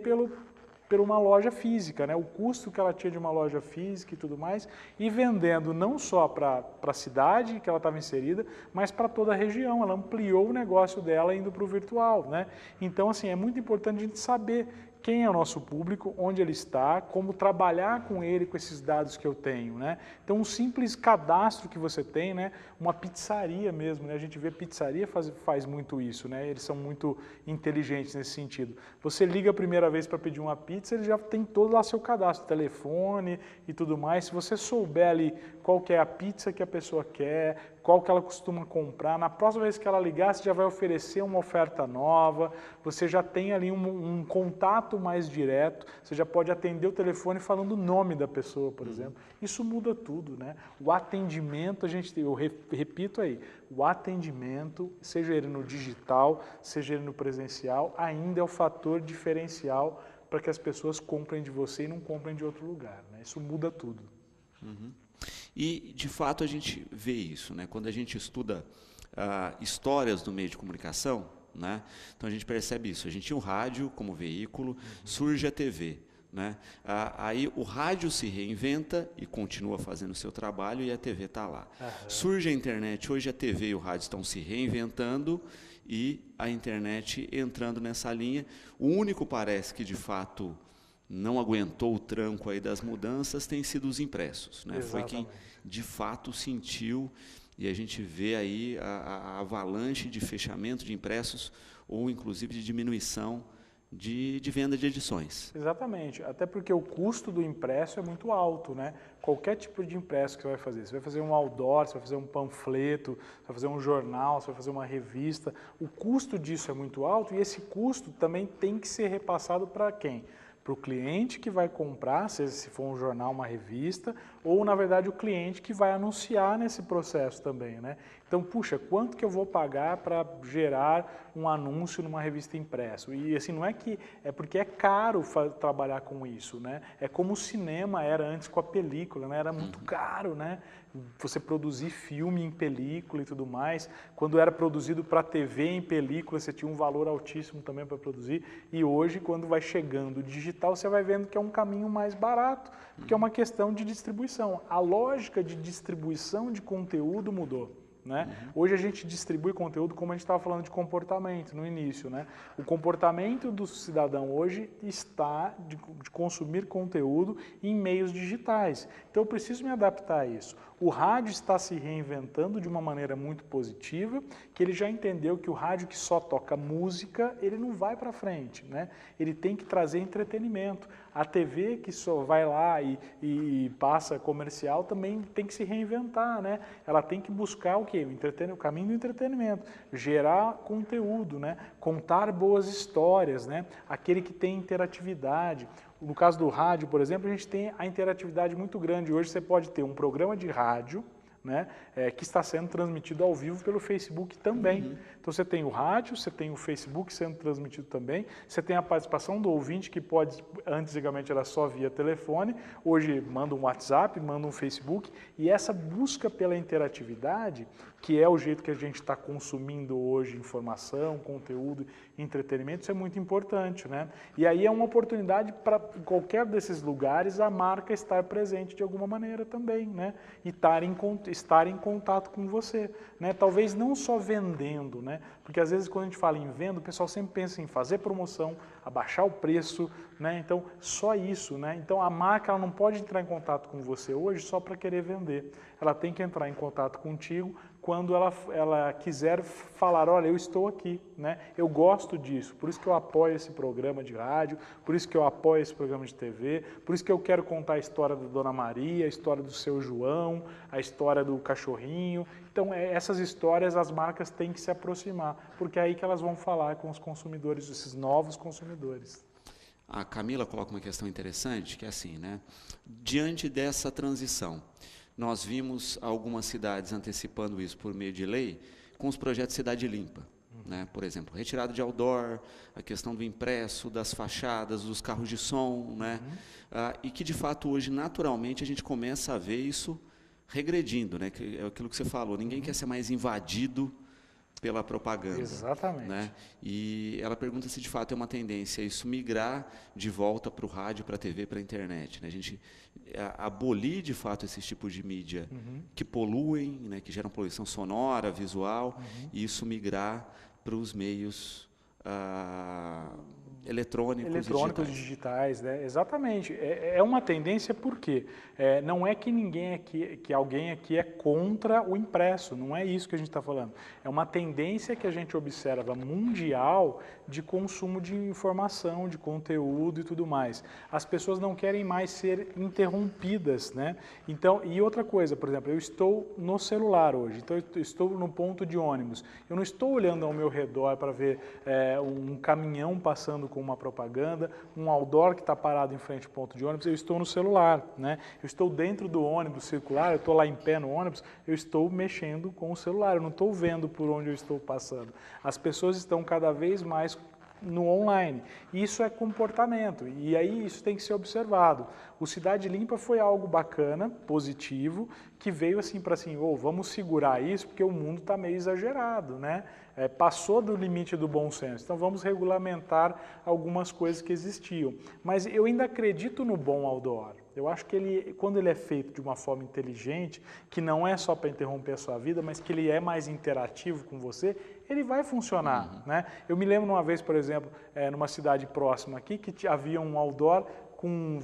por uma loja física, né? O custo que ela tinha de uma loja física e tudo mais, e vendendo não só para a cidade que ela estava inserida, mas para toda a região. Ela ampliou o negócio dela indo para o virtual, né? Então, assim, é muito importante a gente saber quem é o nosso público, onde ele está, como trabalhar com ele, com esses dados que eu tenho, né? Então, um simples cadastro que você tem, né? Uma pizzaria mesmo, né? A gente vê pizzaria faz muito isso, né? Eles são muito inteligentes nesse sentido. Você liga a primeira vez para pedir uma pizza, ele já tem todo lá seu cadastro, telefone e tudo mais. Se você souber ali qual que é a pizza que a pessoa quer, qual que ela costuma comprar, na próxima vez que ela ligar, você já vai oferecer uma oferta nova, você já tem ali um contato mais direto, você já pode atender o telefone falando o nome da pessoa, por exemplo. Isso muda tudo, né? O atendimento, eu repito aí, o atendimento, seja ele no digital, seja ele no presencial, ainda é o fator diferencial para que as pessoas comprem de você e não comprem de outro lugar, né? Isso muda tudo. Uhum. E, de fato, a gente vê isso, né? Quando a gente estuda histórias do meio de comunicação, né? Então a gente percebe isso. A gente tinha o rádio como veículo, surge a TV, né? Aí o rádio se reinventa e continua fazendo o seu trabalho e a TV está lá. Surge a internet, hoje a TV e o rádio estão se reinventando e a internet entrando nessa linha. O único, parece que, de fato, não aguentou o tranco aí das mudanças, tem sido os impressos, né? Foi quem de fato sentiu, e a gente vê aí a avalanche de fechamento de impressos ou inclusive de diminuição de venda de edições. Exatamente, até porque o custo do impresso é muito alto, né? Qualquer tipo de impresso que você vai fazer um outdoor, você vai fazer um panfleto, você vai fazer um jornal, você vai fazer uma revista, o custo disso é muito alto e esse custo também tem que ser repassado para quem? Para o cliente que vai comprar, seja se for um jornal, uma revista, ou, na verdade, o cliente que vai anunciar nesse processo também, né? Então, puxa, quanto que eu vou pagar para gerar um anúncio numa revista impressa? E, assim, não é que... É porque é caro trabalhar com isso, né? É como o cinema era antes com a película, né? Era muito caro, né? Você produzir filme em película e tudo mais. Quando era produzido para TV em película, você tinha um valor altíssimo também para produzir. E hoje, quando vai chegando o digital, você vai vendo que é um caminho mais barato, porque é uma questão de distribuição. A lógica de distribuição de conteúdo mudou, né? Hoje a gente distribui conteúdo como a gente estava falando de comportamento no início, né? O comportamento do cidadão hoje está de consumir conteúdo em meios digitais. Então eu preciso me adaptar a isso. O rádio está se reinventando de uma maneira muito positiva, que ele já entendeu que o rádio que só toca música, ele não vai para frente, né? Ele tem que trazer entretenimento. A TV que só vai lá e passa comercial também tem que se reinventar, né? Ela tem que buscar o quê? O caminho do entretenimento, gerar conteúdo, né? Contar boas histórias, né? Aquele que tem interatividade. No caso do rádio, por exemplo, a gente tem a interatividade muito grande. Hoje você pode ter um programa de rádio, né, que está sendo transmitido ao vivo pelo Facebook também. Então você tem o rádio, você tem o Facebook sendo transmitido também, você tem a participação do ouvinte que pode, antigamente era só via telefone, hoje manda um WhatsApp, manda um Facebook, e essa busca pela interatividade, que é o jeito que a gente está consumindo hoje informação, conteúdo, entretenimento, isso é muito importante, né? E aí é uma oportunidade para qualquer desses lugares a marca estar presente de alguma maneira também, né? E estar em contato com você, né? Talvez não só vendendo, né? Porque às vezes quando a gente fala em venda, o pessoal sempre pensa em fazer promoção, abaixar o preço, né? Então só isso, né? Então a marca ela não pode entrar em contato com você hoje só para querer vender. Ela tem que entrar em contato contigo quando ela quiser falar, olha, eu estou aqui, né? Eu gosto disso, por isso que eu apoio esse programa de rádio, por isso que eu apoio esse programa de TV, por isso que eu quero contar a história da Dona Maria, a história do seu João, a história do cachorrinho. Então, essas histórias as marcas têm que se aproximar, porque é aí que elas vão falar com os consumidores, esses novos consumidores. A Camila coloca uma questão interessante, que é assim, né? Diante dessa transição, nós vimos algumas cidades antecipando isso por meio de lei, com os projetos Cidade Limpa. Né? Por exemplo, retirada de outdoor, a questão do impresso, das fachadas, dos carros de som, né? E que, de fato, hoje, naturalmente, a gente começa a ver isso regredindo, né? Que é aquilo que você falou, ninguém quer ser mais invadido pela propaganda. Exatamente. Né? E ela pergunta se de fato é uma tendência isso migrar de volta para o rádio, para a TV, para a internet. Né? A gente abolir de fato esses tipos de mídia que poluem, né? Que geram poluição sonora, visual, e isso migrar para os meios eletrônicos digitais, né? Exatamente. É uma tendência porque não é que alguém aqui é contra o impresso, não é isso que a gente está falando. É uma tendência que a gente observa mundial de consumo de informação, de conteúdo e tudo mais. As pessoas não querem mais ser interrompidas, né? Então, e outra coisa, por exemplo, eu estou no celular hoje, então eu estou no ponto de ônibus, eu não estou olhando ao meu redor para ver um caminhão passando com uma propaganda, um outdoor que está parado em frente ao ponto de ônibus, eu estou no celular, né? Eu estou dentro do ônibus circular, eu estou lá em pé no ônibus, eu estou mexendo com o celular, eu não estou vendo por onde eu estou passando. As pessoas estão cada vez mais no online. Isso é comportamento e aí isso tem que ser observado. O Cidade Limpa foi algo bacana, positivo, que veio assim para assim, vamos segurar isso porque o mundo está meio exagerado, né? Passou do limite do bom senso, então vamos regulamentar algumas coisas que existiam. Mas eu ainda acredito no bom outdoor. Eu acho que quando ele é feito de uma forma inteligente, que não é só para interromper a sua vida, mas que ele é mais interativo com você, ele vai funcionar, né? Eu me lembro uma vez, por exemplo, numa cidade próxima aqui, que havia um outdoor com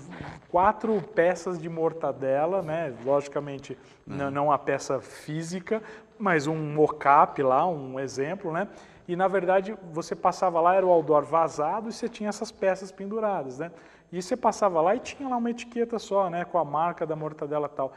4 peças de mortadela, né? Logicamente, não a peça física, mas um mocap lá, um exemplo, né? E, na verdade, você passava lá, era o outdoor vazado e você tinha essas peças penduradas, né? E você passava lá e tinha lá uma etiqueta só, né? Com a marca da mortadela e tal.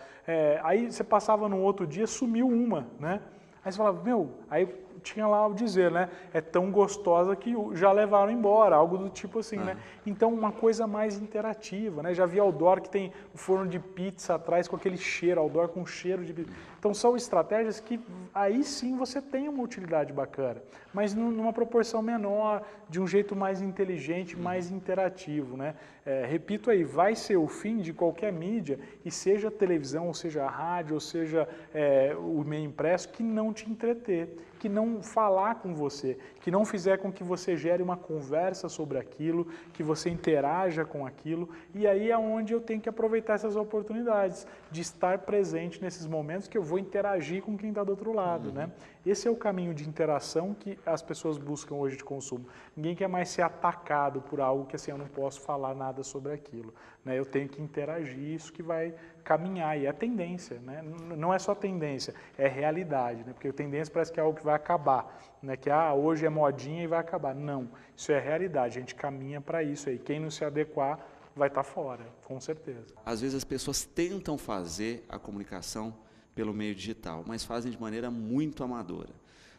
Aí você passava no outro dia, sumiu uma, né? Aí você falava, aí tinha lá o dizer, né? É tão gostosa que já levaram embora, algo do tipo assim, né? Então, uma coisa mais interativa, né? Já vi outdoor que tem o forno de pizza atrás com aquele cheiro, outdoor com cheiro de pizza. Então, são estratégias que aí sim você tem uma utilidade bacana, mas numa proporção menor, de um jeito mais inteligente, mais interativo, né? Repito aí, vai ser o fim de qualquer mídia, e seja a televisão, ou seja a rádio, ou seja o meio impresso, que não te entreter, que não falar com você, que não fizer com que você gere uma conversa sobre aquilo, que você interaja com aquilo, e aí é onde eu tenho que aproveitar essas oportunidades, de estar presente nesses momentos que eu vou interagir com quem está do outro lado, né? Esse é o caminho de interação que as pessoas buscam hoje de consumo. Ninguém quer mais ser atacado por algo que assim, eu não posso falar nada sobre aquilo, né? Eu tenho que interagir, isso que vai caminhar, e é tendência, né? Não é só tendência, é realidade, né? Porque tendência parece que é algo que vai acabar, né? Que hoje é modinha e vai acabar. Não, isso é realidade, a gente caminha para isso aí. Quem não se adequar vai estar fora, com certeza. Às vezes as pessoas tentam fazer a comunicação pelo meio digital, mas fazem de maneira muito amadora,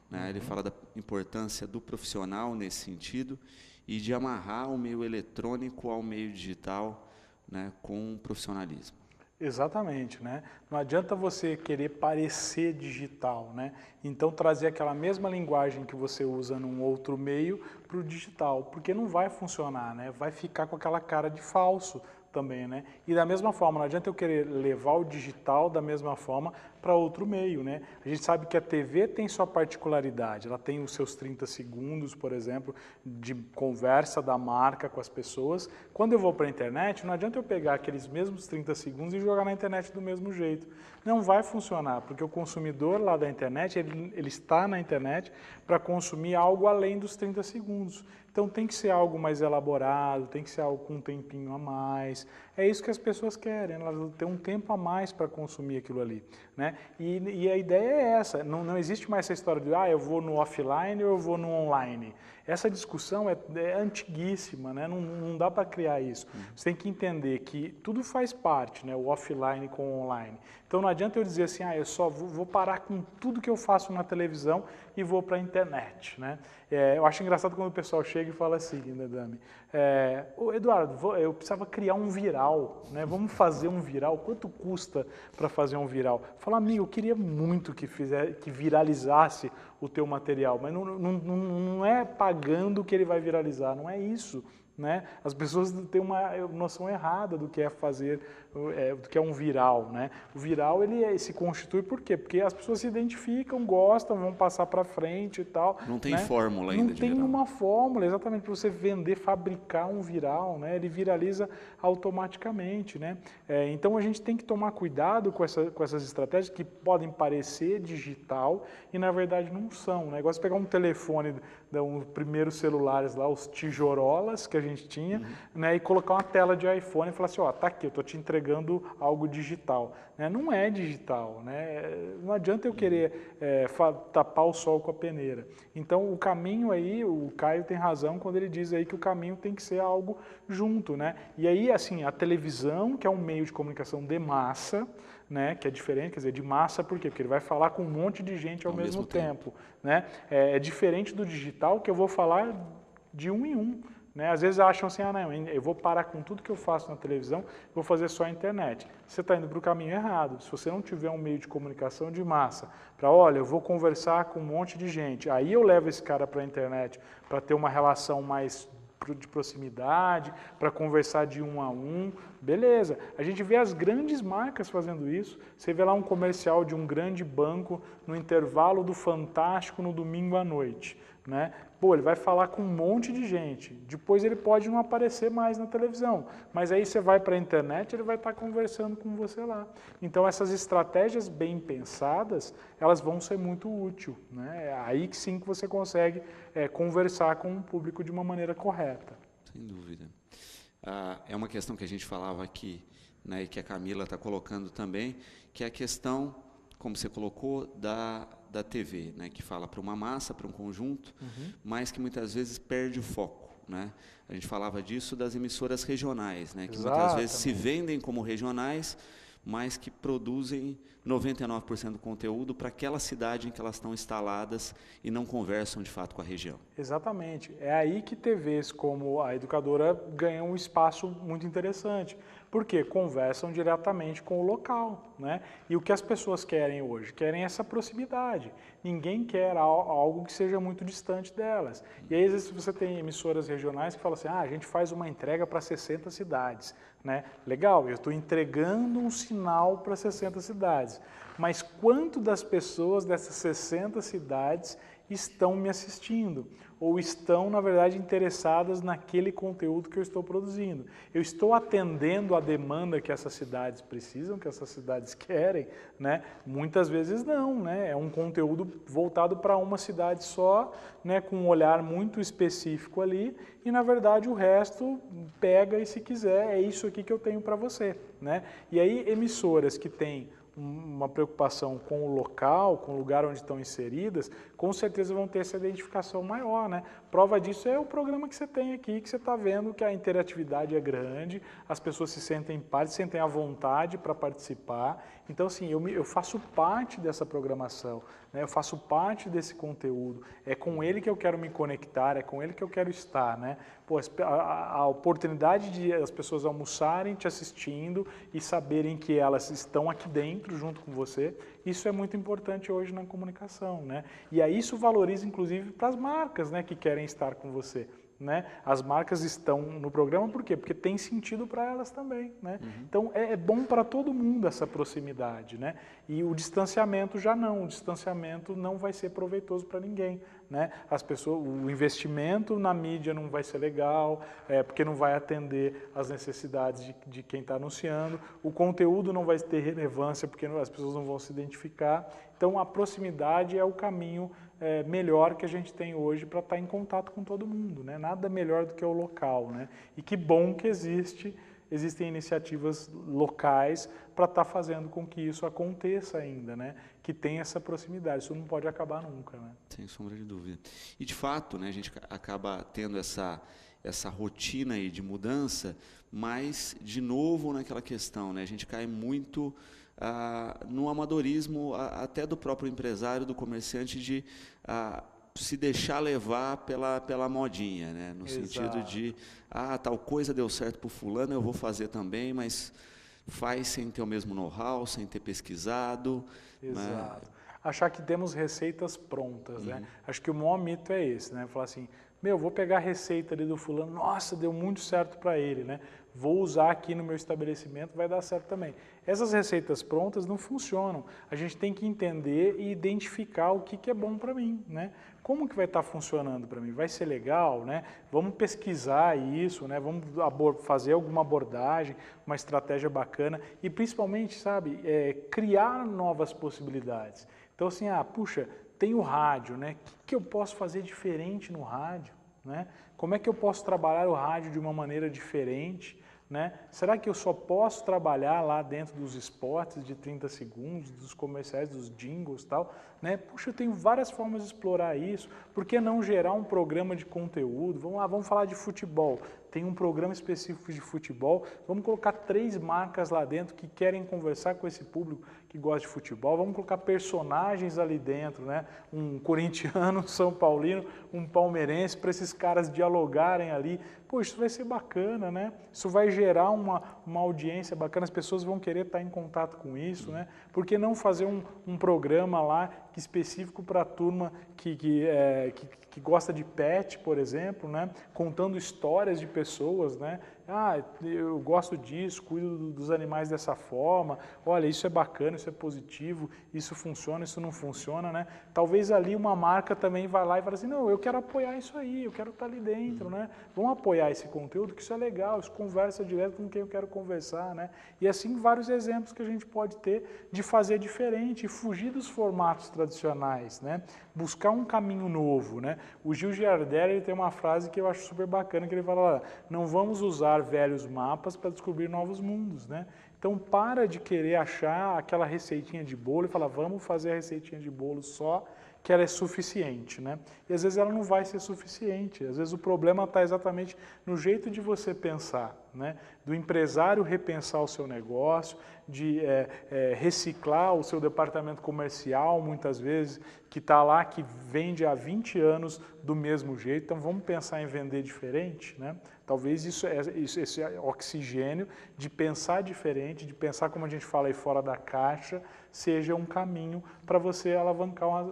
né? Ele fala da importância do profissional nesse sentido e de amarrar o meio eletrônico ao meio digital, né, com profissionalismo. Exatamente, né? Não adianta você querer parecer digital, né? Então trazer aquela mesma linguagem que você usa num outro meio para o digital, porque não vai funcionar, né? Vai ficar com aquela cara de falso também, né? E da mesma forma, não adianta eu querer levar o digital da mesma forma para outro meio, né? A gente sabe que a TV tem sua particularidade, ela tem os seus 30 segundos, por exemplo, de conversa da marca com as pessoas. Quando eu vou para a internet, não adianta eu pegar aqueles mesmos 30 segundos e jogar na internet do mesmo jeito. Não vai funcionar, porque o consumidor lá da internet, ele está na internet para consumir algo além dos 30 segundos. Então tem que ser algo mais elaborado, tem que ser algo com um tempinho a mais. É isso que as pessoas querem, elas vão ter um tempo a mais para consumir aquilo ali, né? E a ideia é essa, não existe mais essa história de eu vou no offline ou eu vou no online. Essa discussão é antiguíssima, né? Não dá para criar isso. Você tem que entender que tudo faz parte, né? O offline com o online. Então não adianta eu dizer assim, eu só vou parar com tudo que eu faço na televisão e vou para a internet, né? Eu acho engraçado quando o pessoal chega e fala assim, né, Dami? Eduardo, eu precisava criar um viral, né? Vamos fazer um viral? Quanto custa para fazer um viral? Fala, amigo, eu queria muito que viralizasse o teu material, mas não é pagando que ele vai viralizar, não é isso. Né? As pessoas têm uma noção errada do que é fazer, do que é um viral, né? O viral ele se constitui por quê? Porque as pessoas se identificam, gostam, vão passar para frente e tal. Não tem, né? fórmula ainda de viral. Não tem uma fórmula exatamente para você vender, fabricar um viral, né? Ele viraliza automaticamente, né? Então a gente tem que tomar cuidado com essas estratégias que podem parecer digital e na verdade não são. O negócio é pegar um telefone, os primeiros celulares lá, os tijorolas que a gente tinha, né, e colocar uma tela de iPhone e falar assim, tá aqui, eu estou te entregando algo digital. Né? Não é digital, né? Não adianta eu querer tapar o sol com a peneira. Então o caminho aí, o Caio tem razão quando ele diz aí que o caminho tem que ser algo junto, né? E aí, assim, a televisão, que é um meio de comunicação de massa, né, que é diferente, quer dizer, de massa, por quê? Porque ele vai falar com um monte de gente ao mesmo tempo. Né? É diferente do digital, que eu vou falar de um em um. Né? Às vezes acham assim, não, eu vou parar com tudo que eu faço na televisão, vou fazer só a internet. Você está indo para o caminho errado. Se você não tiver um meio de comunicação de massa, olha, eu vou conversar com um monte de gente, aí eu levo esse cara para a internet para ter uma relação mais de proximidade, para conversar de um a um, beleza. A gente vê as grandes marcas fazendo isso, você vê lá um comercial de um grande banco no intervalo do Fantástico no domingo à noite, né? Ele vai falar com um monte de gente, depois ele pode não aparecer mais na televisão, mas aí você vai para a internet, ele vai estar conversando com você lá. Então essas estratégias bem pensadas, elas vão ser muito úteis, né? É aí que sim que você consegue conversar com o público de uma maneira correta. Sem dúvida. É uma questão que a gente falava aqui, né, e que a Camila está colocando também, que é a questão, como você colocou, da TV, né, que fala para uma massa, para um conjunto, mas que muitas vezes perde o foco. Né? A gente falava disso das emissoras regionais, né, que muitas vezes se vendem como regionais, mas que produzem 99% do conteúdo para aquela cidade em que elas estão instaladas e não conversam de fato com a região. Exatamente. É aí que TVs como a Educadora ganham um espaço muito interessante, porque conversam diretamente com o local, né? E o que as pessoas querem hoje? Querem essa proximidade. Ninguém quer algo que seja muito distante delas. E aí, às vezes, você tem emissoras regionais que falam assim, a gente faz uma entrega para 60 cidades. Né? Legal, eu estou entregando um sinal para 60 cidades, mas quanto das pessoas dessas 60 cidades estão me assistindo, ou estão, na verdade, interessadas naquele conteúdo que eu estou produzindo. Eu estou atendendo a demanda que essas cidades precisam, que essas cidades querem, né? Muitas vezes não, né? É um conteúdo voltado para uma cidade só, né? Com um olhar muito específico ali, e na verdade o resto pega e se quiser, é isso aqui que eu tenho para você, né? E aí emissoras que têm uma preocupação com o local, com o lugar onde estão inseridas, com certeza vão ter essa identificação maior, né? Prova disso é o programa que você tem aqui, que você está vendo que a interatividade é grande, as pessoas se sentem parte, se sentem à vontade para participar. Então, assim, eu faço parte dessa programação, né? Eu faço parte desse conteúdo, é com ele que eu quero me conectar, é com ele que eu quero estar, né? Pô, a oportunidade de as pessoas almoçarem te assistindo e saberem que elas estão aqui dentro junto com você, isso é muito importante hoje na comunicação, né? E aí isso valoriza inclusive para as marcas, né, que querem estar com você, né? As marcas estão no programa por quê? Porque tem sentido para elas também, né? Então é bom para todo mundo essa proximidade, né? E o distanciamento já não, o distanciamento não vai ser proveitoso para ninguém, né? As pessoas, o investimento na mídia não vai ser legal, porque não vai atender às necessidades de quem está anunciando, o conteúdo não vai ter relevância porque as pessoas não vão se identificar. Então a proximidade é o caminho melhor que a gente tem hoje para estar em contato com todo mundo, né? Nada melhor do que o local, né? E que bom que existem iniciativas locais para estar fazendo com que isso aconteça ainda, né? Que tenha essa proximidade, isso não pode acabar nunca, né? Sem sombra de dúvida. E de fato, né, a gente acaba tendo essa rotina aí de mudança, mas de novo naquela questão, né? A gente cai muito no amadorismo até do próprio empresário, do comerciante, de se deixar levar pela modinha, né? No Exato. sentido de, tal coisa deu certo para o fulano, eu vou fazer também, mas faz sem ter o mesmo know-how, sem ter pesquisado. Exato. Né? Achar que temos receitas prontas, né? Acho que o maior mito é esse, né? Falar assim, vou pegar a receita ali do fulano, nossa, deu muito certo para ele, né? Vou usar aqui no meu estabelecimento, vai dar certo também. Essas receitas prontas não funcionam. A gente tem que entender e identificar o que é bom para mim, né? Como que vai estar funcionando para mim? Vai ser legal, né? Vamos pesquisar isso, né? Vamos fazer alguma abordagem, uma estratégia bacana e principalmente, sabe, criar novas possibilidades. Então assim, puxa, tem o rádio, né? O que eu posso fazer diferente no rádio, né? Como é que eu posso trabalhar o rádio de uma maneira diferente, né? Será que eu só posso trabalhar lá dentro dos spots de 30 segundos, dos comerciais, dos jingles e tal, né? Puxa, eu tenho várias formas de explorar isso. Por que não gerar um programa de conteúdo? Vamos lá, vamos falar de futebol. Tem um programa específico de futebol, vamos colocar 3 marcas lá dentro que querem conversar com esse público que gosta de futebol, vamos colocar personagens ali dentro, né? Um corintiano, um São Paulino, um palmeirense, para esses caras dialogarem ali. Pô, isso vai ser bacana, né? Isso vai gerar uma audiência bacana, as pessoas vão querer estar em contato com isso, né? Por que não fazer um programa lá específico para a turma que gosta de pet, por exemplo, né? Contando histórias de pessoas, né? Eu gosto disso, cuido dos animais dessa forma, olha, isso é bacana, isso é positivo, isso funciona, isso não funciona, né? Talvez ali uma marca também vai lá e fala assim, não, eu quero apoiar isso aí, eu quero estar ali dentro, né? Vamos apoiar esse conteúdo, que isso é legal, isso conversa direto com quem eu quero conversar, né? E assim vários exemplos que a gente pode ter de fazer diferente, fugir dos formatos tradicionais, né? Buscar um caminho novo, né? O Gil Giardelli, ele tem uma frase que eu acho super bacana, que ele fala, não vamos usar velhos mapas para descobrir novos mundos, né? Então para de querer achar aquela receitinha de bolo e falar, vamos fazer a receitinha de bolo só, que ela é suficiente, né? E às vezes ela não vai ser suficiente, às vezes o problema está exatamente no jeito de você pensar, né? Do empresário repensar o seu negócio, de reciclar o seu departamento comercial, muitas vezes, que está lá, que vende há 20 anos do mesmo jeito, então vamos pensar em vender diferente, né? Talvez esse oxigênio de pensar diferente, de pensar como a gente fala aí fora da caixa, seja um caminho para você alavancar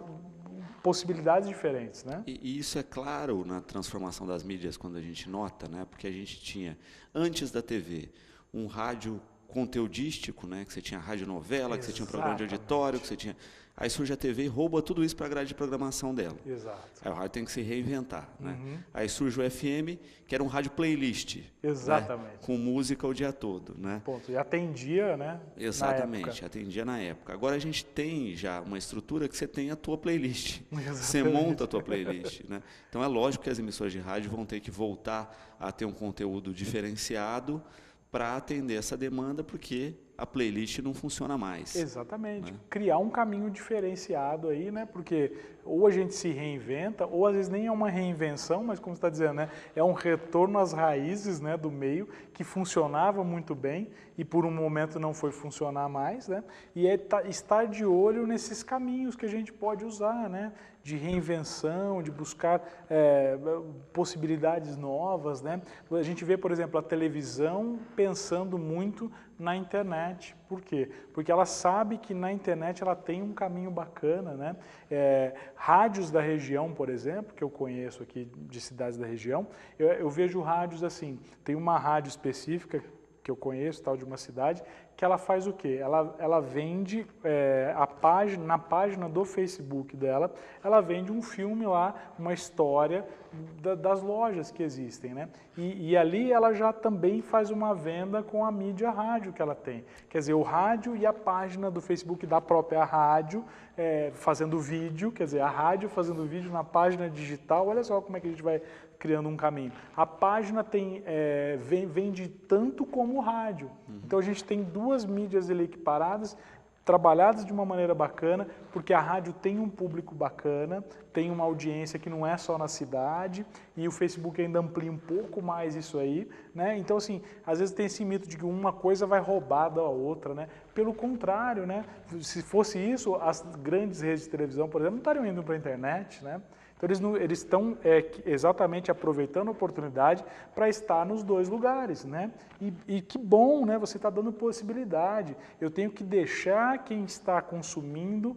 possibilidades diferentes, né? E isso é claro na transformação das mídias, quando a gente nota, né? Porque a gente tinha, antes da TV, um rádio conteudístico, né? Que você tinha radionovela, que você tinha programa de Exatamente. auditório, que você tinha... Aí surge a TV e rouba tudo isso para a grade de programação dela. Exato. Aí o rádio tem que se reinventar, né? Uhum. Aí surge o FM, que era um rádio playlist. Exatamente. Né? Com música o dia todo, né? Ponto. E atendia, né? Exatamente, na época. atendia na época. Agora a gente tem já uma estrutura que você tem a tua playlist. Exatamente. Você monta a tua playlist, né? Então é lógico que as emissoras de rádio vão ter que voltar a ter um conteúdo diferenciado para atender essa demanda, porque a playlist não funciona mais. Exatamente. Né? Criar um caminho diferenciado aí, né? Porque ou a gente se reinventa, ou às vezes nem é uma reinvenção, mas como você está dizendo, né? É um retorno às raízes, né, do meio, que funcionava muito bem e por um momento não foi funcionar mais, né? E é estar de olho nesses caminhos que a gente pode usar, né? De reinvenção, de buscar possibilidades novas, né? A gente vê, por exemplo, a televisão pensando muito na internet. Por quê? Porque ela sabe que na internet ela tem um caminho bacana, né? Rádios da região, por exemplo, que eu conheço aqui de cidades da região, eu vejo rádios assim, tem uma rádio específica que eu conheço, tal, de uma cidade, que ela faz o quê? Ela vende na página do Facebook dela, ela vende um filme lá, uma história das lojas que existem, né? E ali ela já também faz uma venda com a mídia rádio que ela tem. Quer dizer, o rádio e a página do Facebook da própria rádio fazendo vídeo, quer dizer, a rádio fazendo vídeo na página digital, olha só como é que a gente vai criando um caminho. A página vende tanto como o rádio. Então a gente tem duas mídias ali equiparadas, trabalhadas de uma maneira bacana, porque a rádio tem um público bacana, tem uma audiência que não é só na cidade, e o Facebook ainda amplia um pouco mais isso aí, né? Então, assim, às vezes tem esse mito de que uma coisa vai roubar da outra, né? Pelo contrário, né? Se fosse isso, as grandes redes de televisão, por exemplo, não estariam indo para a internet, né? Então, eles estão exatamente aproveitando a oportunidade para estar nos dois lugares, né? E que bom, né? Você está dando possibilidade. Eu tenho que deixar quem está consumindo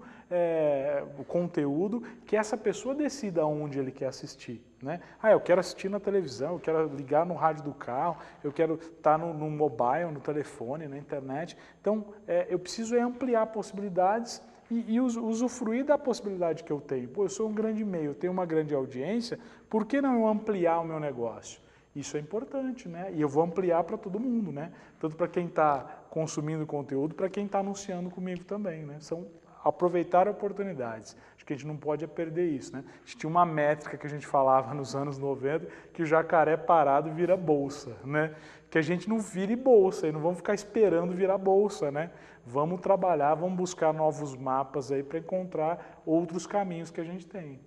o conteúdo, que essa pessoa decida onde ele quer assistir, né? Eu quero assistir na televisão, eu quero ligar no rádio do carro, eu quero estar no mobile, no telefone, na internet. Então, eu preciso ampliar possibilidades e usufruir da possibilidade que eu tenho. Pô, eu sou um grande meio, eu tenho uma grande audiência, por que não eu ampliar o meu negócio? Isso é importante, né? E eu vou ampliar para todo mundo, né? Tanto para quem está consumindo conteúdo, para quem está anunciando comigo também, né? São aproveitar oportunidades. Acho que a gente não pode perder isso, né? A gente tinha uma métrica que a gente falava nos anos 90, que o jacaré parado vira bolsa, né? Que a gente não vire bolsa, e não vamos ficar esperando virar bolsa, né? Vamos trabalhar, vamos buscar novos mapas aí para encontrar outros caminhos que a gente tem.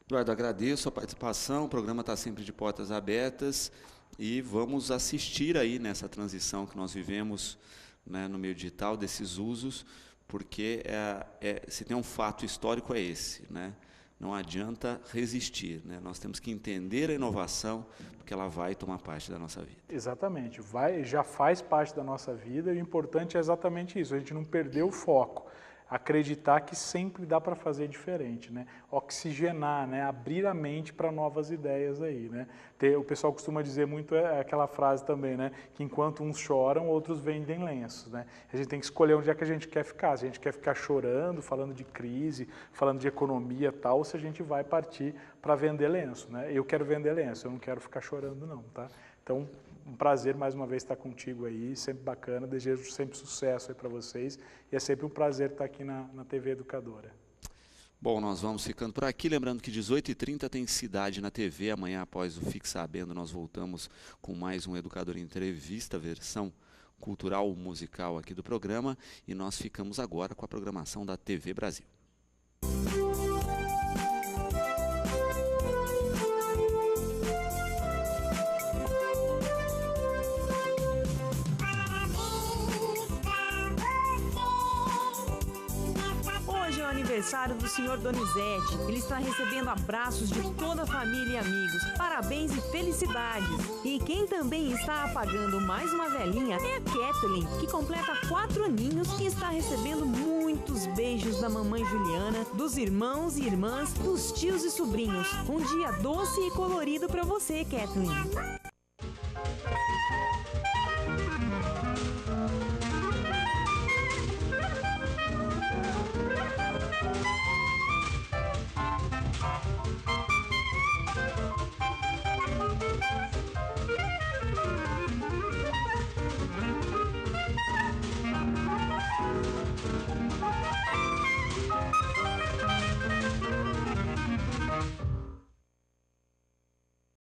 Eduardo, agradeço a participação, o programa está sempre de portas abertas e vamos assistir aí nessa transição que nós vivemos, né, no meio digital, desses usos, porque se tem um fato histórico é esse, né? Não adianta resistir, né? Nós temos que entender a inovação, porque ela vai tomar parte da nossa vida. Exatamente, já faz parte da nossa vida e o importante é exatamente isso, a gente não perder o foco. Acreditar que sempre dá para fazer diferente, né? Oxigenar, né? Abrir a mente para novas ideias aí, né? O pessoal costuma dizer muito aquela frase também, né? Que enquanto uns choram, outros vendem lenços, né? A gente tem que escolher onde é que a gente quer ficar. Se a gente quer ficar chorando, falando de crise, falando de economia e tal, ou se a gente vai partir para vender lenço, né? Eu quero vender lenço, eu não quero ficar chorando não, tá? Então, um prazer mais uma vez estar contigo aí, sempre bacana, desejo sempre sucesso aí para vocês e é sempre um prazer estar aqui na TV Educadora. Bom, nós vamos ficando por aqui, lembrando que 18h30 tem Cidade na TV, amanhã após o Fique Sabendo nós voltamos com mais um Educador em Entrevista, versão cultural musical aqui do programa e nós ficamos agora com a programação da TV Brasil. Aniversário do Sr. Donizete. Ele está recebendo abraços de toda a família e amigos. Parabéns e felicidades. E quem também está apagando mais uma velhinha é a Kathleen, que completa 4 aninhos e está recebendo muitos beijos da mamãe Juliana, dos irmãos e irmãs, dos tios e sobrinhos. Um dia doce e colorido para você, Kathleen.